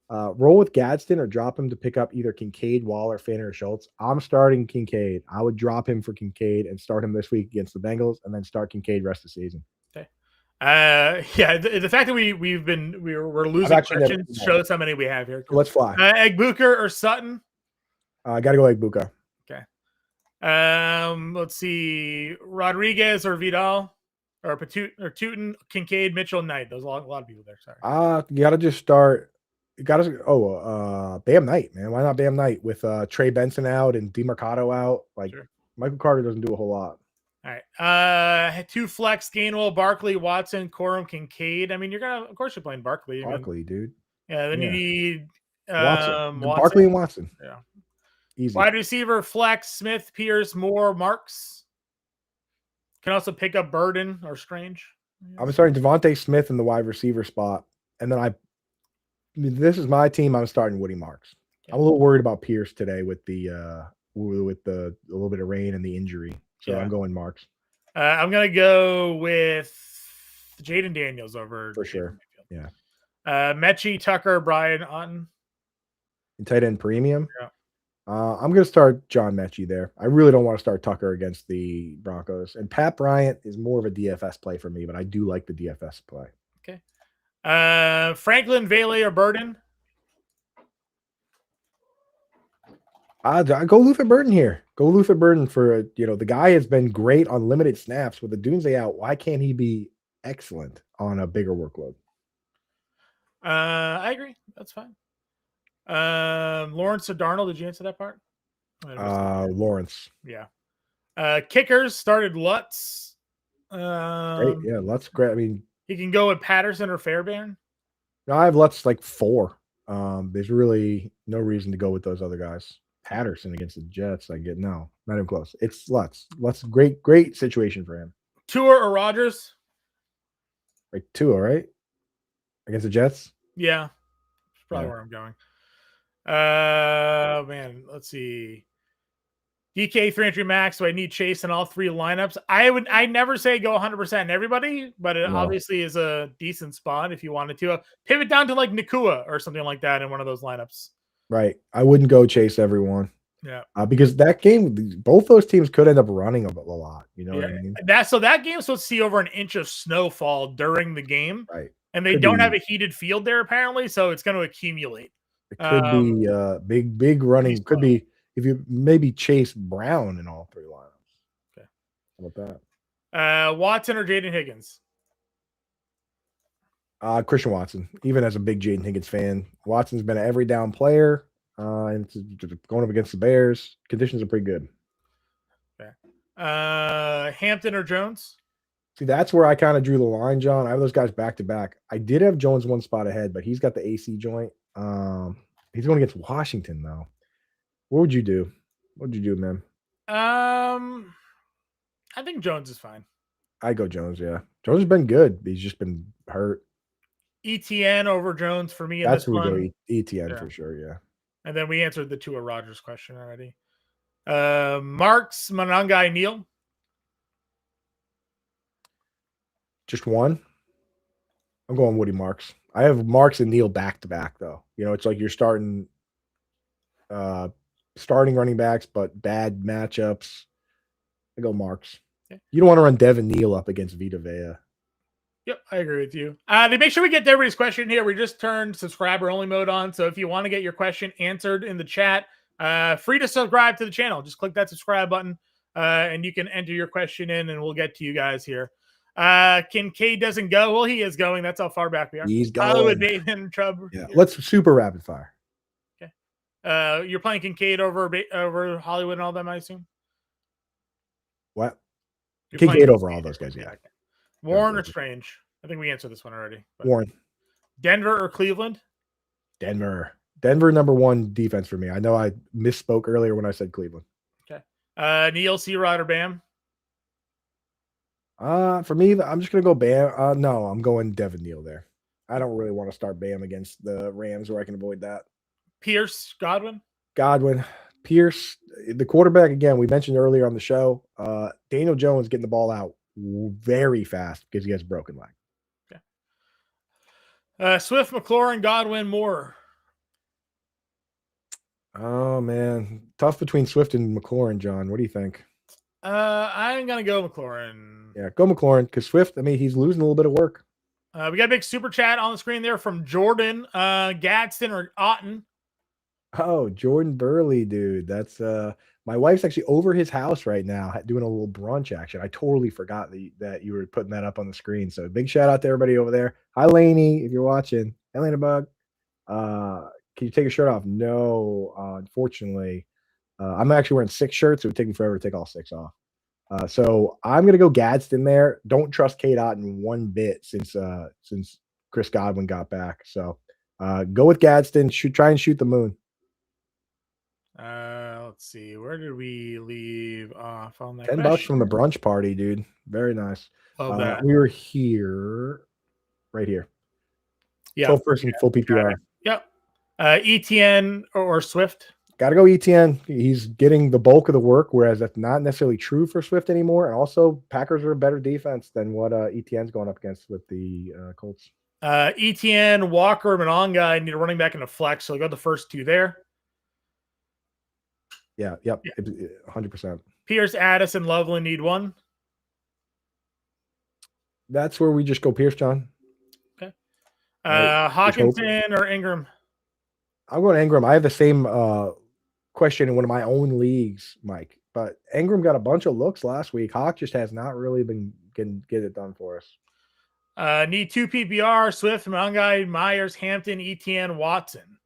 Roll with Gadsden or drop him to pick up either Kincaid, Waller, Fanner, or Schultz. I'm starting Kincaid. I would drop him for Kincaid and start him this week against the Bengals, and then start Kincaid rest of the season. Okay. Yeah, the fact that we're losing questions shows how many we have here. Let's fly. Egg Booker or Sutton? I gotta go Egg Buka. Okay. Let's see, Rodriguez or Vidal or Tootin, Kincaid, Mitchell, Knight. There's a lot of people there. Sorry. You gotta just start. You gotta Bam Knight, man. Why not Bam Knight with Trey Benson out and DeMarcado out? Like sure. Michael Carter doesn't do a whole lot. All right. 2 flex, Gainwell, Barkley, Watson, Corum, Kincaid. I mean, of course you're playing Barkley. Dude. Yeah, then you need Watson. Barkley and Watson. Yeah. Easy. Wide receiver, flex, Smith, Pierce, Moore, Marks. Can also pick up Burden or Strange. I'm starting Devontae Smith in the wide receiver spot. And then this is my team. I'm starting Woody Marks. Okay. I'm a little worried about Pierce today with a little bit of rain and the injury. So yeah. I'm going Marks. I'm going to go with Jaden Daniels over. For sure. Yeah. Mechie, Tucker, Brian Otten. And tight end premium. Yeah. I'm going to start John Mechie there. I really don't want to start Tucker against the Broncos. And Pat Bryant is more of a DFS play for me, but I do like the DFS play. Okay. Franklin, Vele, or Burden? Go Luther Burden here. Go Luther Burden for, the guy has been great on limited snaps with the Doomsday out. Why can't he be excellent on a bigger workload? I agree. That's fine. Lawrence or Darnold, did you answer that part? Lawrence. Yeah. Kickers started Lutz. Great. Yeah, Lutz great. I mean, he can go with Patterson or Fairbairn. No, I have Lutz like 4. There's really no reason to go with those other guys. Patterson against the Jets, not even close. It's Lutz. Lutz, great situation for him. Tua or Rodgers? Like Tua, right? Against the Jets? Yeah. That's probably where I'm going. Man, let's see. DK 300 max. So I need Chase in all 3 lineups. I never say go 100% everybody, but it obviously is a decent spot if you wanted to pivot down to like Nakua or something like that in one of those lineups. Right. I wouldn't go chase everyone. Yeah. Because that game, both those teams could end up running a lot. You know what I mean? That game's supposed to see over an inch of snowfall during the game. Right. And they don't have a heated field there apparently, so it's going to accumulate. It could be big running. Could be if you maybe chase Brown in all 3 lineups. Okay. How about that? Watson or Jaden Higgins? Christian Watson. Even as a big Jaden Higgins fan, Watson's been an every down player. And going up against the Bears, conditions are pretty good. Okay. Hampton or Jones? See, that's where I kind of drew the line, John. I have those guys back to back. I did have Jones 1 spot ahead, but he's got the AC joint. He's going against Washington, though. What would you do? What would you do, man? I think Jones is fine. I go Jones, yeah. Jones has been good. He's just been hurt. ETN over Jones for me. That's who we go ETN for sure, yeah. And then we answered the Tua Rodgers question already. Marks, Monangai, Neal. Just one? I'm going Woody Marks. I have Marks and Neal back to back, though. It's like you're starting running backs, but bad matchups. I go Marks. Okay. You don't want to run Devin Neal up against Vita Vea. Yep, I agree with you. To make sure we get to everybody's question here, we just turned subscriber only mode on. So if you want to get your question answered in the chat, free to subscribe to the channel. Just click that subscribe button and you can enter your question in and we'll get to you guys here. Kincaid doesn't go. Well, he is going. That's how far back we are. He's going. Hollywood, Bateman, Chubb. Yeah. Let's super rapid fire. Okay. You're playing Kincaid over Hollywood and all them, I assume? What? Kincaid over all those guys, yeah. Warren or Strange? I think we answered this one already. Warren. Denver or Cleveland? Denver number 1 defense for me. I know I misspoke earlier when I said Cleveland. Neil, C-Rod, or Bam? For me, I'm just gonna go Bam. No, I'm going Devin Neal there. I don't really want to start Bam against the Rams where I can avoid that. Pierce, Godwin? Godwin, Pierce, the quarterback again. We mentioned earlier on the show. Daniel Jones getting the ball out very fast because he has a broken leg. Okay. Swift, McLaurin, Godwin, Moore. Oh man, tough between Swift and McLaurin. John, what do you think? I'm gonna go McLaurin. Yeah, go McLaurin because Swift. I mean, he's losing a little bit of work. We got a big super chat on the screen there from Jordan. Gadsden or Otten? Oh, Jordan Burley, dude. That's my wife's actually over his house right now doing a little brunch action. I totally forgot that you were putting that up on the screen. So big shout out to everybody over there. Hi, Lainey, if you're watching. Hey, Lana Bug. Can you take your shirt off? No, unfortunately. I'm actually wearing 6 shirts. It would take me forever to take all 6 off. So I'm gonna go Gadsden there. Don't trust K Dot in one bit since Chris Godwin got back. So go with Gadsden. Try and shoot the moon. Let's see. Where did we leave off on that? $10 from the brunch party, dude. Very nice. Love that. We were here, right here. Yeah. 12 person full PPR. Yep. ETN or Swift. Got to go ETN. He's getting the bulk of the work, whereas that's not necessarily true for Swift anymore. And also, Packers are a better defense than what ETN's going up against with the Colts. ETN, Walker, Mononga need a running back in a flex, so I got the first 2 there. Yeah, yep, 100%. Pierce, Addison, Loveland need 1. That's where we just go Pierce, John. Okay. Hawkinson or Ingram? I'm going Ingram. I have the same question in one of my own leagues, Mike. But Ingram got a bunch of looks last week. Hawk just has not really been get it done for us. Need 2 PPR, Swift, Mongai, Myers, Hampton, ETN, Watson.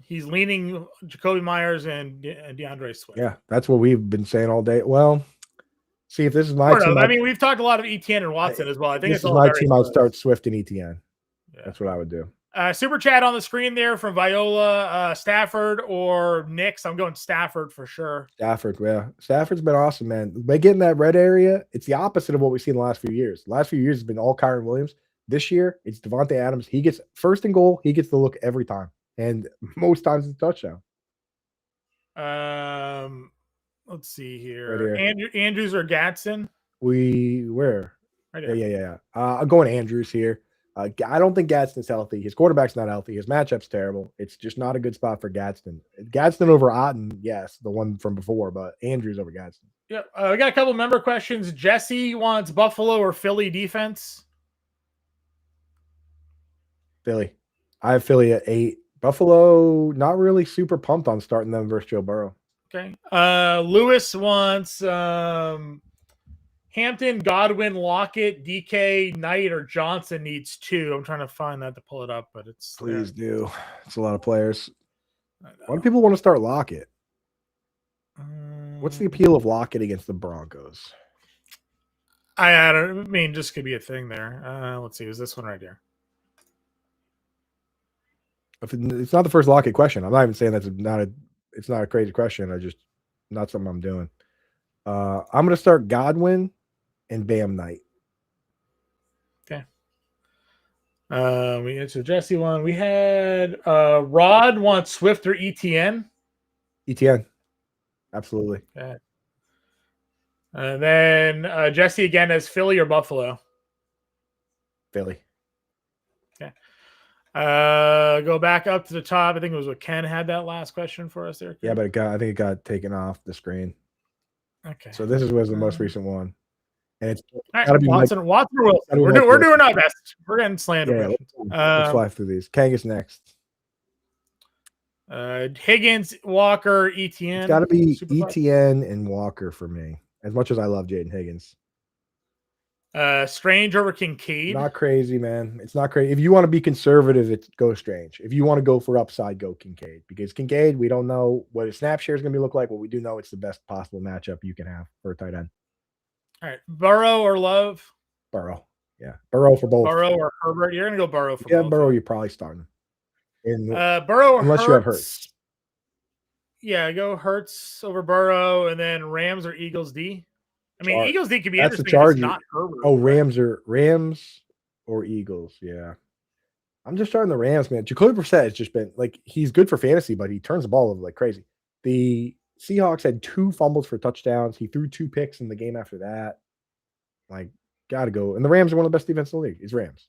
He's leaning Jacoby Myers and DeAndre Swift. Yeah, that's what we've been saying all day. Well, see if this is my team. I mean, we've talked a lot of ETN and Watson as well. I think this is my team. I'd start Swift and ETN. Yeah. That's what I would do. Super chat on the screen there from Viola, Stafford or Knicks. I'm going Stafford for sure. Stafford, yeah. Stafford's been awesome, man. They get in that red area. It's the opposite of what we've seen the last few years. The last few years has been all Kyron Williams. This year, it's Devontae Adams. He gets first and goal. He gets the look every time. And most times it's a touchdown. Let's see here. Right Andrews or Gatson? Where? Right here. Yeah. I'm going Andrews here. I don't think Gadsden's healthy. His quarterback's not healthy. His matchup's terrible. It's just not a good spot for Gadsden. Gadsden over Otten, yes, the one from before, but Andrews over Gadsden. Yep. We got a couple member questions. Jesse wants Buffalo or Philly defense. Philly. I have Philly at 8. Buffalo, not really super pumped on starting them versus Joe Burrow. Okay. Lewis wants Hampton, Godwin, Lockett, DK, Knight, or Johnson needs 2. I'm trying to find that to pull it up, but it's please do. It's a lot of players. Why do people want to start Lockett? What's the appeal of Lockett against the Broncos? I mean, just could be a thing there. Let's see. Is this one right here? If it's not the first Lockett question. I'm not even saying it's not a crazy question. Not something I'm doing. I'm going to start Godwin and Bam Knight. Okay. We answered Jesse one. We had Rod wants Swift or ETN. ETN. Absolutely. Okay. And then Jesse again has Philly or Buffalo. Philly. Okay. Go back up to the top. I think it was what Ken had that last question for us there. Yeah, but I think it got taken off the screen. Okay. So this was the most recent one. And it's got to be Watson Wilson. We're doing our best. We're getting slandered. Let's fly through these. Kangas next. Higgins, Walker, ETN. It's got to be ETN and Walker for me. As much as I love Jaden Higgins. Strange over Kincaid. Not crazy, man. It's not crazy. If you want to be conservative, go Strange. If you want to go for upside, go Kincaid. Because Kincaid, we don't know what his snap share is going to look like. But we do know it's the best possible matchup you can have for a tight end. All right. Burrow or Love? Burrow. Yeah. Burrow for both. Burrow or Herbert? You're going to go Burrow for both. Yeah, Burrow, you're probably starting. Burrow or unless Hurts. You have Hurts. Yeah, go Hurts over Burrow, and then Rams or Eagles D. I mean, Eagles D could be That's the interesting if it's Charger. not Herbert. Oh, right? Rams or Eagles. Yeah. I'm just starting the Rams, man. Jacoby Brissett has just been like, he's good for fantasy, but he turns the ball over like crazy. The Seahawks had 2 fumbles for touchdowns. He threw 2 picks in the game after that. Like, gotta go. And the Rams are one of the best defenses in the league. It's Rams.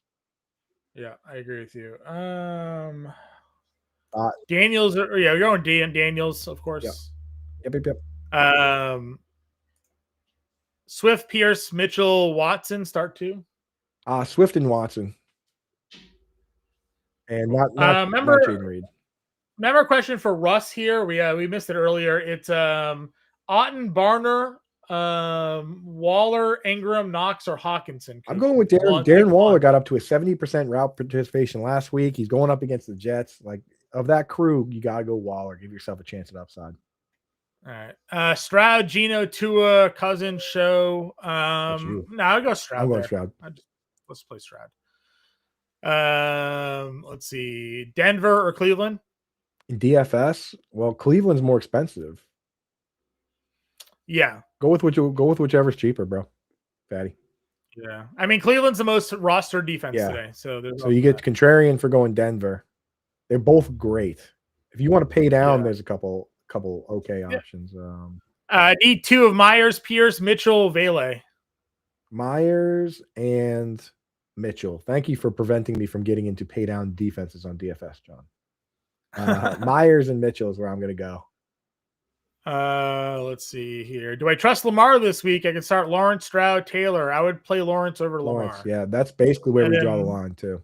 Yeah, I agree with you. Uh, Daniels, you're going Daniels, of course. Yep. Swift, Pierce, Mitchell, Watson start 2. Swift and Watson. And not Jaden Reed. Remember a question for Russ here? We missed it earlier. It's Otten, Barner, Waller, Ingram, Knox, or Hawkinson. I'm going with Darren Waller. Got up to a 70% route participation last week. He's going up against the Jets. Like, of that crew, you gotta go Waller. Give yourself a chance at upside. All right. Stroud, Geno, Tua, Cousins, Show. No, I'll go Stroud. I'm going Stroud. Let's play Stroud. Let's see. Denver or Cleveland? In DFS, well, Cleveland's more expensive. Yeah. Go with whichever's cheaper, bro. Fatty. Yeah. I mean, Cleveland's the most rostered defense today. So you get contrarian for going Denver. They're both great. If you want to pay down, there's a couple okay options. Need 2 of Myers, Pierce, Mitchell, Vele. Myers and Mitchell. Thank you for preventing me from getting into pay down defenses on DFS, John. Myers and Mitchell is where I'm going to go. Let's see here. Do I trust Lamar this week? I can start Lawrence, Stroud, Taylor. I would play Lawrence over Lamar. Yeah, that's basically where we draw the line too.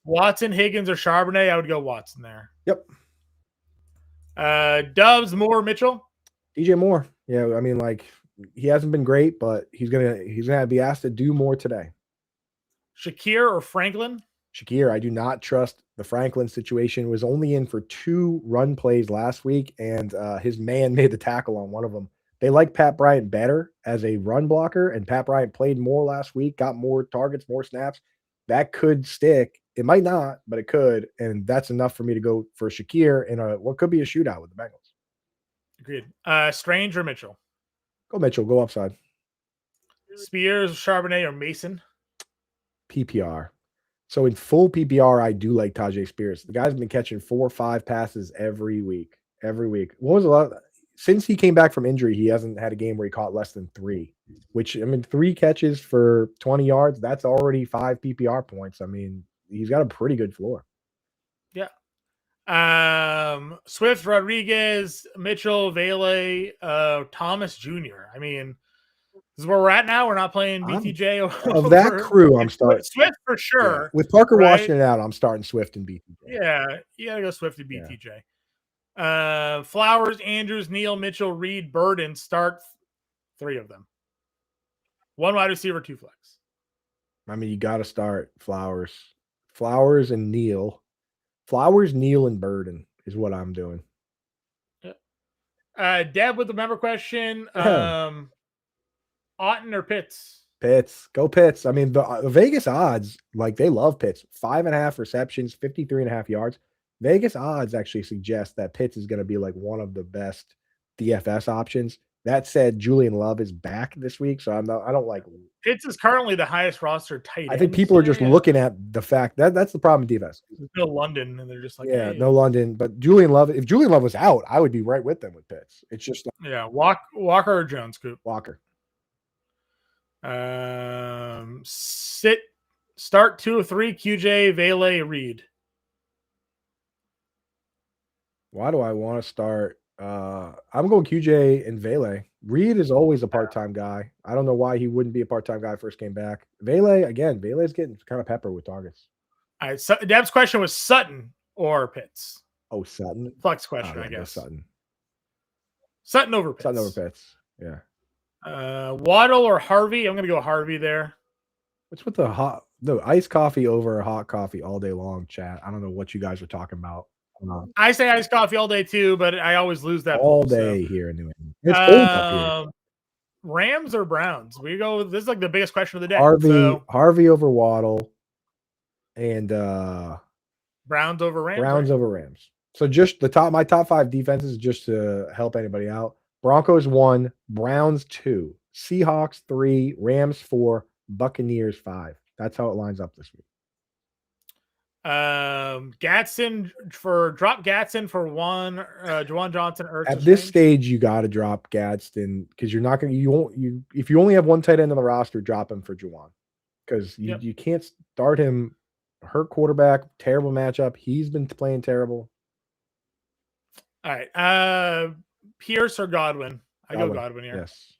Watson, Higgins, or Charbonnet. I would go Watson there. Yep. Doves, Moore, Mitchell. DJ Moore. Yeah, I mean, like, he hasn't been great, but he's gonna be asked to do more today. Shakir or Franklin? Shakir. I do not trust the Franklin situation. Was only in for 2 run plays last week, and his man made the tackle on one of them. They like Pat Bryant better as a run blocker, and Pat Bryant played more last week, got more targets, more snaps. That could stick. It might not, but it could, and that's enough for me to go for Shakir in what could be a shootout with the Bengals. Agreed. Strange or Mitchell? Go Mitchell. Go upside. Spears, Charbonnet, or Mason? PPR. So in full PPR, I do like Tajay Spears. The guy's been catching 4 or 5 passes every week. What was a lot? Since he came back from injury, he hasn't had a game where he caught less than 3. Which, I mean, 3 catches for 20 yards. That's already 5 PPR points. I mean, he's got a pretty good floor. Yeah. Swift, Rodriguez, Mitchell, Vele, Thomas Jr. I mean, this is where we're at now. We're not playing BTJ. Of that crew, I'm starting Swift for sure. Yeah. With Parker Washington out, I'm starting Swift and BTJ. Yeah, you gotta go Swift and BTJ. Flowers, Andrews, Neal, Mitchell, Reed, Burden. Start 3 of them. 1 wide receiver, 2 flex. I mean, you got to start Flowers and Neal. Flowers, Neal, and Burden is what I'm doing. Deb with the member question. Otten or Pitts? Pitts. Go Pitts. I mean, the Vegas odds, like, they love Pitts. 5.5 receptions, 53.5 yards. Vegas odds actually suggest that Pitts is going to be like one of the best DFS options. That said, Julian Love is back this week, so I don't like Pitts is currently the highest roster tight end. I think people are just looking at the fact that that's the problem with defense. There's no London, and they're just like, hey. No London. But Julian Love, if Julian Love was out, I would be right with them with Pitts. It's just Walker or Jones, Coop? Walker. Start 2 of 3, QJ, Vele, Reed. Why do I want to start? I'm going QJ and Vele. Reed is always a part-time guy. I don't know why he wouldn't be a part-time guy first came back. Vele's getting kind of pepper with targets. All right. So Deb's question was Sutton or Pitts. Oh, Sutton. Flex question, I guess. Sutton. Sutton over Pitts. Sutton over Pitts. Yeah. Waddle or Harvey? I'm going to go Harvey there. What's with the iced coffee over hot coffee all day long, chat? I don't know what you guys are talking about. I say iced coffee all day too, but I always lose that all day here in New England. It's cold up here. Rams or Browns? We go. This is like the biggest question of the day. Harvey over Waddle, and Browns over Rams. Browns over Rams. So just my top 5 defenses, just to help anybody out. Broncos 1, Browns 2, Seahawks 3, Rams 4, Buccaneers 5. That's how it lines up this week. Gadsden drop Gadsden for 1, Juwan Johnson, Ertz. At this stage, you got to drop Gadsden because you're not going to, if you only have one tight end on the roster, drop him for Juwan because you can't start him. Hurt quarterback, terrible matchup. He's been playing terrible. All right. Pierce or Godwin? I go Godwin here. Yes.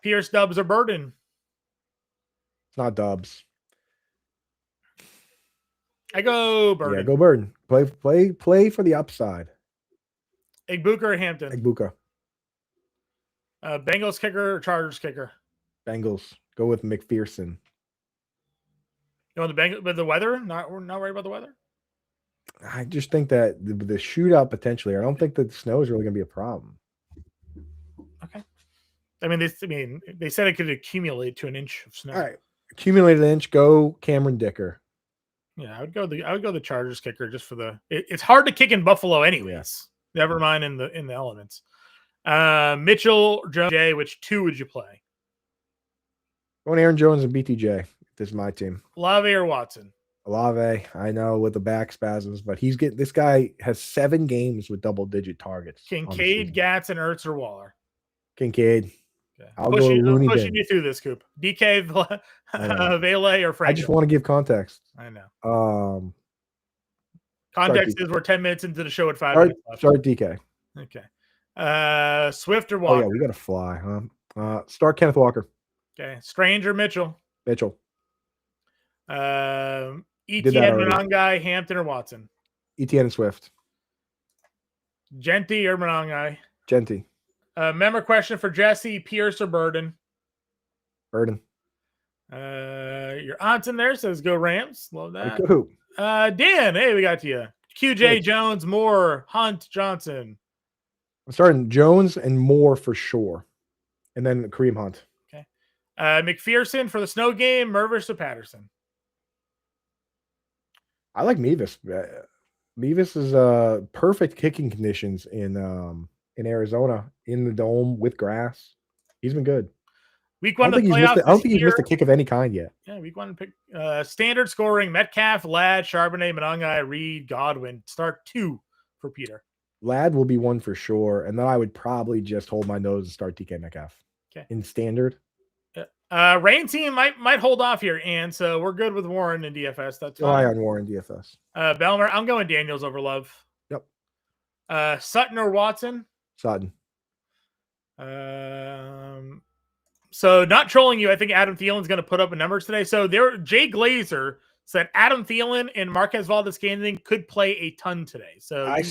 Pierce, Dubs, or Burden? It's not Dubs. I go Burden. Yeah, go Burden. Play for the upside. Igbuka or Hampton? Igbuka. Bengals kicker or Chargers kicker? Bengals. Go with McPherson. You want the Bengals with the weather? We're not worried about the weather? I just think that the shootout potentially. I don't think that the snow is really going to be a problem. Okay. I mean, they said it could accumulate to an inch of snow. All right, accumulated an inch. Go Cameron Dicker. Yeah, I would go the Chargers kicker just for it's hard to kick in Buffalo anyways. Yeah. Never mind in the elements. Mitchell, Jones, Jay, which 2 would you play? Going Aaron Jones and BTJ. This is my team. Olave or Watson? Olave, I know with the back spasms, but this guy has 7 games with double-digit targets. Kincaid, Gatz, and Ertz or Waller? Kincaid. Okay. I'll go Looney Bin. Pushing you through this, Coop. DK, Vele, or Franco? I just want to give context. I know. Context is we're 10 minutes into the show at 5 minutes left. Start DK. Okay. Swift or Walker? Oh, yeah, we got to fly, huh? Start Kenneth Walker. Okay. Strange or Mitchell? Mitchell. ETN, Monangai, Hampton, or Watson? ETN and Swift. Genty or Monangai? Genty. Member question for Jesse, Pierce or Burden? Burden. Your aunt's in there says go Rams. Love that. Go. Dan, hey, we got to you. QJ, Jones, Moore, Hunt, Johnson. I'm starting Jones and Moore for sure. And then Kareem Hunt. Okay. McPherson for the snow game, Mervis or Patterson? I like Mevis. Mevis is perfect kicking conditions in Arizona in the dome with grass. He's been good. Week 1 of the playoffs. I don't think he's missed a kick of any kind yet. Yeah, week 1 pick. Standard scoring: Metcalf, Ladd, Charbonnet, Monangai, Reed, Godwin. Start 2 for Peter. Ladd will be 1 for sure, and then I would probably just hold my nose and start DK Metcalf. Okay. In standard. Rain team might hold off here, and so we're good with Warren in DFS. That's fine. Rely on Warren DFS. Belmer, I'm going Daniels over Love. Yep. Sutton or Watson? Sutton. So not trolling you, I think Adam Thielen's going to put up a number today. So Jay Glazer said Adam Thielen and Marquez Valdez-Scantling could play a ton today. So I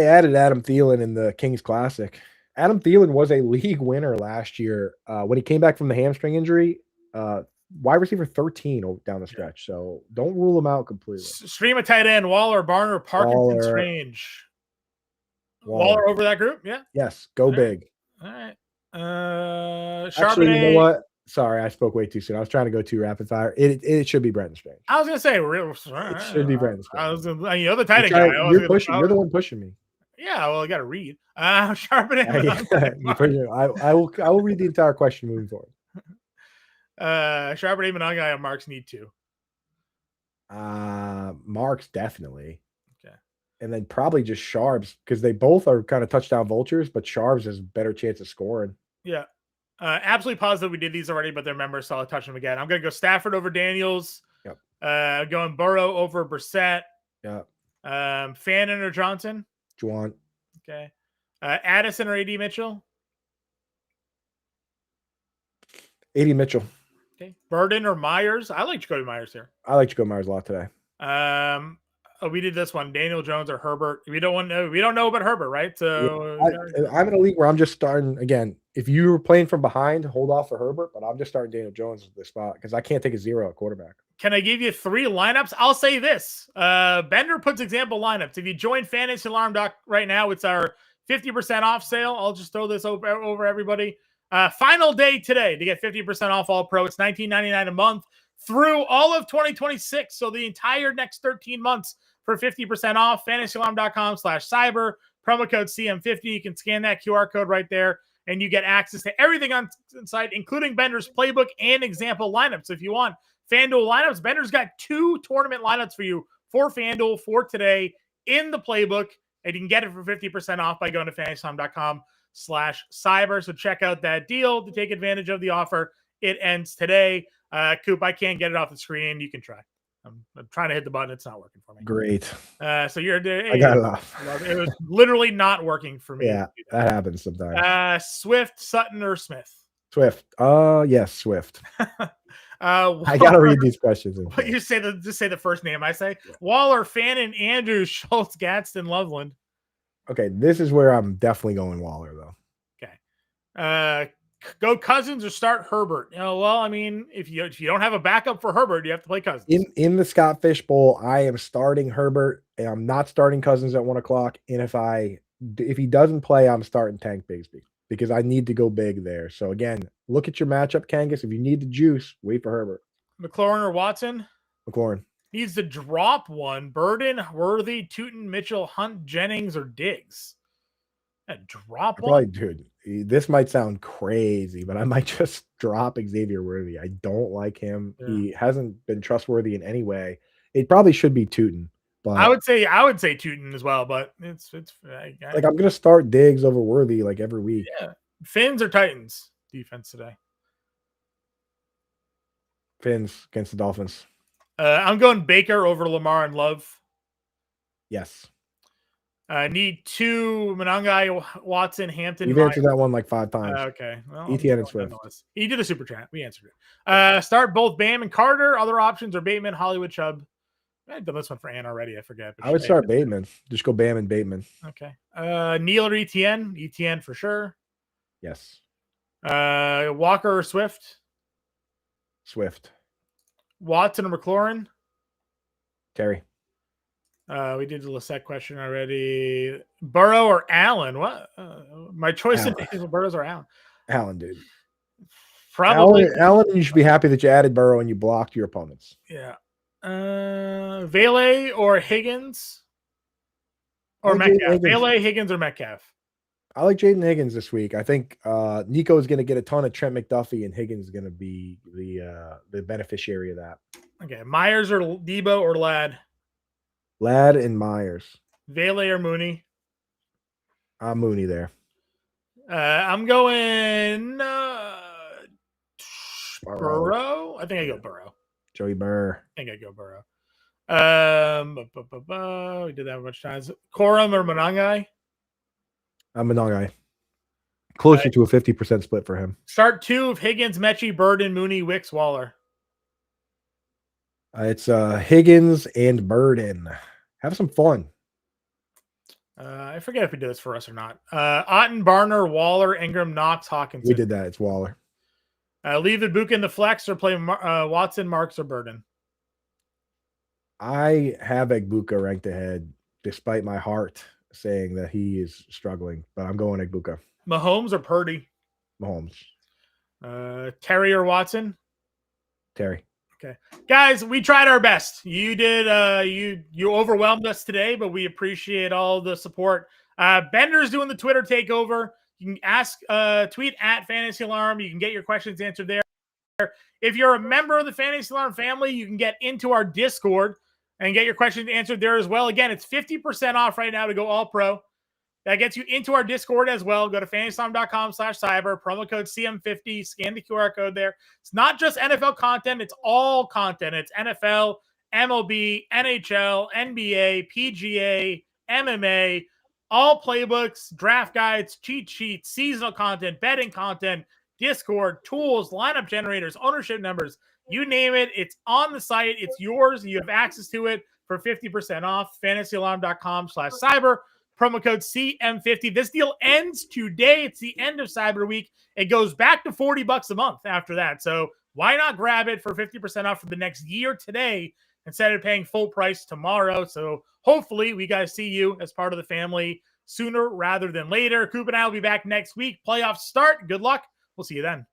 added Adam Thielen in the Kings Classic. Adam Thielen was a league winner last year when he came back from the hamstring injury. Wide receiver 13 down the stretch. So don't rule him out completely. Stream a tight end, Waller, Barner, Parkinson, Strange. Waller over that group? Yeah. Yes. Go big. All right. Charbonnet. Actually, you know what? Sorry, I spoke way too soon. I was trying to go too rapid fire. It should be Brenton Strange. I was going to say, it should be Brenton Strange. You're the tight end guy. You're the one pushing me. Yeah, well, I got to read. Charbonnet. I will read the entire question moving forward. Charbonnet, Monangai, and Marks need 2. Marks definitely. Okay. And then probably just Sharps because they both are kind of touchdown vultures, but Sharps has a better chance of scoring. Yeah. Absolutely positive we did these already, but they're members, so I'll touch them again. I'm going to go Stafford over Daniels. Yep. Going Burrow over Brissett. Yep. Fannin or Johnson? Juwan. Okay. Addison or AD Mitchell? AD Mitchell. Okay. Burden or Myers? I like Jacoby Myers here. I like Jacoby Myers a lot today. We did this one. Daniel Jones or Herbert. We don't know about Herbert, right? So I'm in a league where I'm just starting again. If you were playing from behind, hold off for Herbert, but I'm just starting Daniel Jones at this spot because I can't take a 0 at quarterback. Can I give you 3 lineups? I'll say this. Bender puts example lineups. If you join Fantasy Alarm Doc right now, it's our 50% off sale. I'll just throw this over everybody. Final day today to get 50% off all pro. It's $19.99 a month through all of 2026. So the entire next 13 months for 50% off. FantasyAlarm.com/cyber. Promo code CM50. You can scan that QR code right there, and you get access to everything on site, including Bender's playbook and example lineups. If you want FanDuel lineups, Bender's got 2 tournament lineups for you for FanDuel for today in the playbook, and you can get it for 50% off by going to FantasyAlarm.com/cyber. So check out that deal to take advantage of the offer. It ends today. Coop, I can't get it off the screen. You can try. I'm trying to hit the button. It's not working for me. Great. So you're. I got it off. It was literally not working for me. Yeah, that happens sometimes. Swift, Sutton, or Smith? Swift. Yes, Swift. I gotta read these questions. What you say? Just say the first name. I say Waller, Fannin, Andrews, Schultz, Gadsden, Loveland. Okay, this is where I'm definitely going Waller though. Okay. Go Cousins or start Herbert. Well, I mean, if you don't have a backup for Herbert, you have to play Cousins. In the Scott Fish Bowl, I am starting Herbert, and I'm not starting Cousins at 1:00. And if he doesn't play, I'm starting Tank Bigsby because I need to go big there. So again, look at your matchup, Kangas. If you need the juice, wait for Herbert. McLaurin or Watson? McLaurin. Needs to drop one. Burden, Worthy, Tootin, Mitchell, Hunt, Jennings, or Diggs. Drop one. Dude, this might sound crazy, but I might just drop Xavier Worthy. I don't like him. Yeah. He hasn't been trustworthy in any way. It probably should be Tootin, but I would say Tootin as well. But it's like I'm gonna start Diggs over Worthy like every week. Yeah, Finns or Titans defense today. Finns against the Dolphins. I'm going Baker over Lamar and Love. Yes. Need 2 Monangai, Watson, Hampton. You've answered that one like 5 times. Okay. Well, ETN and Swift. He did a super chat. We answered it. Start both Bam and Carter. Other options are Bateman, Hollywood, Chubb. I've done this one for Ann already. I forget. I would start Bateman. Just go Bam and Bateman. Okay. Neal or ETN? ETN for sure. Yes. Walker or Swift? Swift. Watson or McLaurin? Terry. We did the Lissette question already. Burrow or Allen? What? My choice is Burrows or Allen. Allen, dude. Probably Allen. You should be happy that you added Burrow and you blocked your opponents. Yeah. Vele or Higgins or Metcalf? Vele, Higgins, or Metcalf? I like Jaden Higgins this week. I think Nico is going to get a ton of Trent McDuffie, and Higgins is going to be the beneficiary of that. Okay. Myers or Debo or Ladd? Ladd and Myers. Vele or Mooney? I'm Mooney there. I'm going Burrow. I think I go Burrow. Joey Burr. I think I go Burrow. We did that much times. Corum or Monangai? I'm Monangai. Closer to a 50% split for him. Start 2 of Higgins, Mechie, Burden, Mooney, Wicks, Waller. It's Higgins and Burden. Have some fun. I forget if we did this for us or not. Otten, Barner, Waller, Ingram, Knox, Hawkins. We did that. It's Waller. Leave the Book in the flex or play Watson, Marks, or Burden. I have Egbuka ranked ahead, despite my heart saying that he is struggling. But I'm going Egbuka. Mahomes or Purdy? Mahomes. Terry or Watson? Terry. Okay, guys, we tried our best. You did. You overwhelmed us today, but we appreciate all the support. Bender's doing the Twitter takeover. You can tweet at Fantasy Alarm. You can get your questions answered there. If you're a member of the Fantasy Alarm family, you can get into our Discord and get your questions answered there as well. Again, it's 50% off right now to go all pro. That gets you into our Discord as well. Go to fantasyalarm.com/cyber, promo code CM50, scan the QR code there. It's not just NFL content, it's all content. It's NFL, MLB, NHL, NBA, PGA, MMA, all playbooks, draft guides, cheat sheets, seasonal content, betting content, Discord, tools, lineup generators, ownership numbers, you name it. It's on the site. It's yours. You have access to it for 50% off. fantasyalarm.com/cyber. Promo code CM50. This deal ends today. It's the end of Cyber Week. It goes back to $40 a month after that. So why not grab it for 50% off for the next year today instead of paying full price tomorrow? So hopefully we guys see you as part of the family sooner rather than later. Coop and I will be back next week. Playoffs start. Good luck. We'll see you then.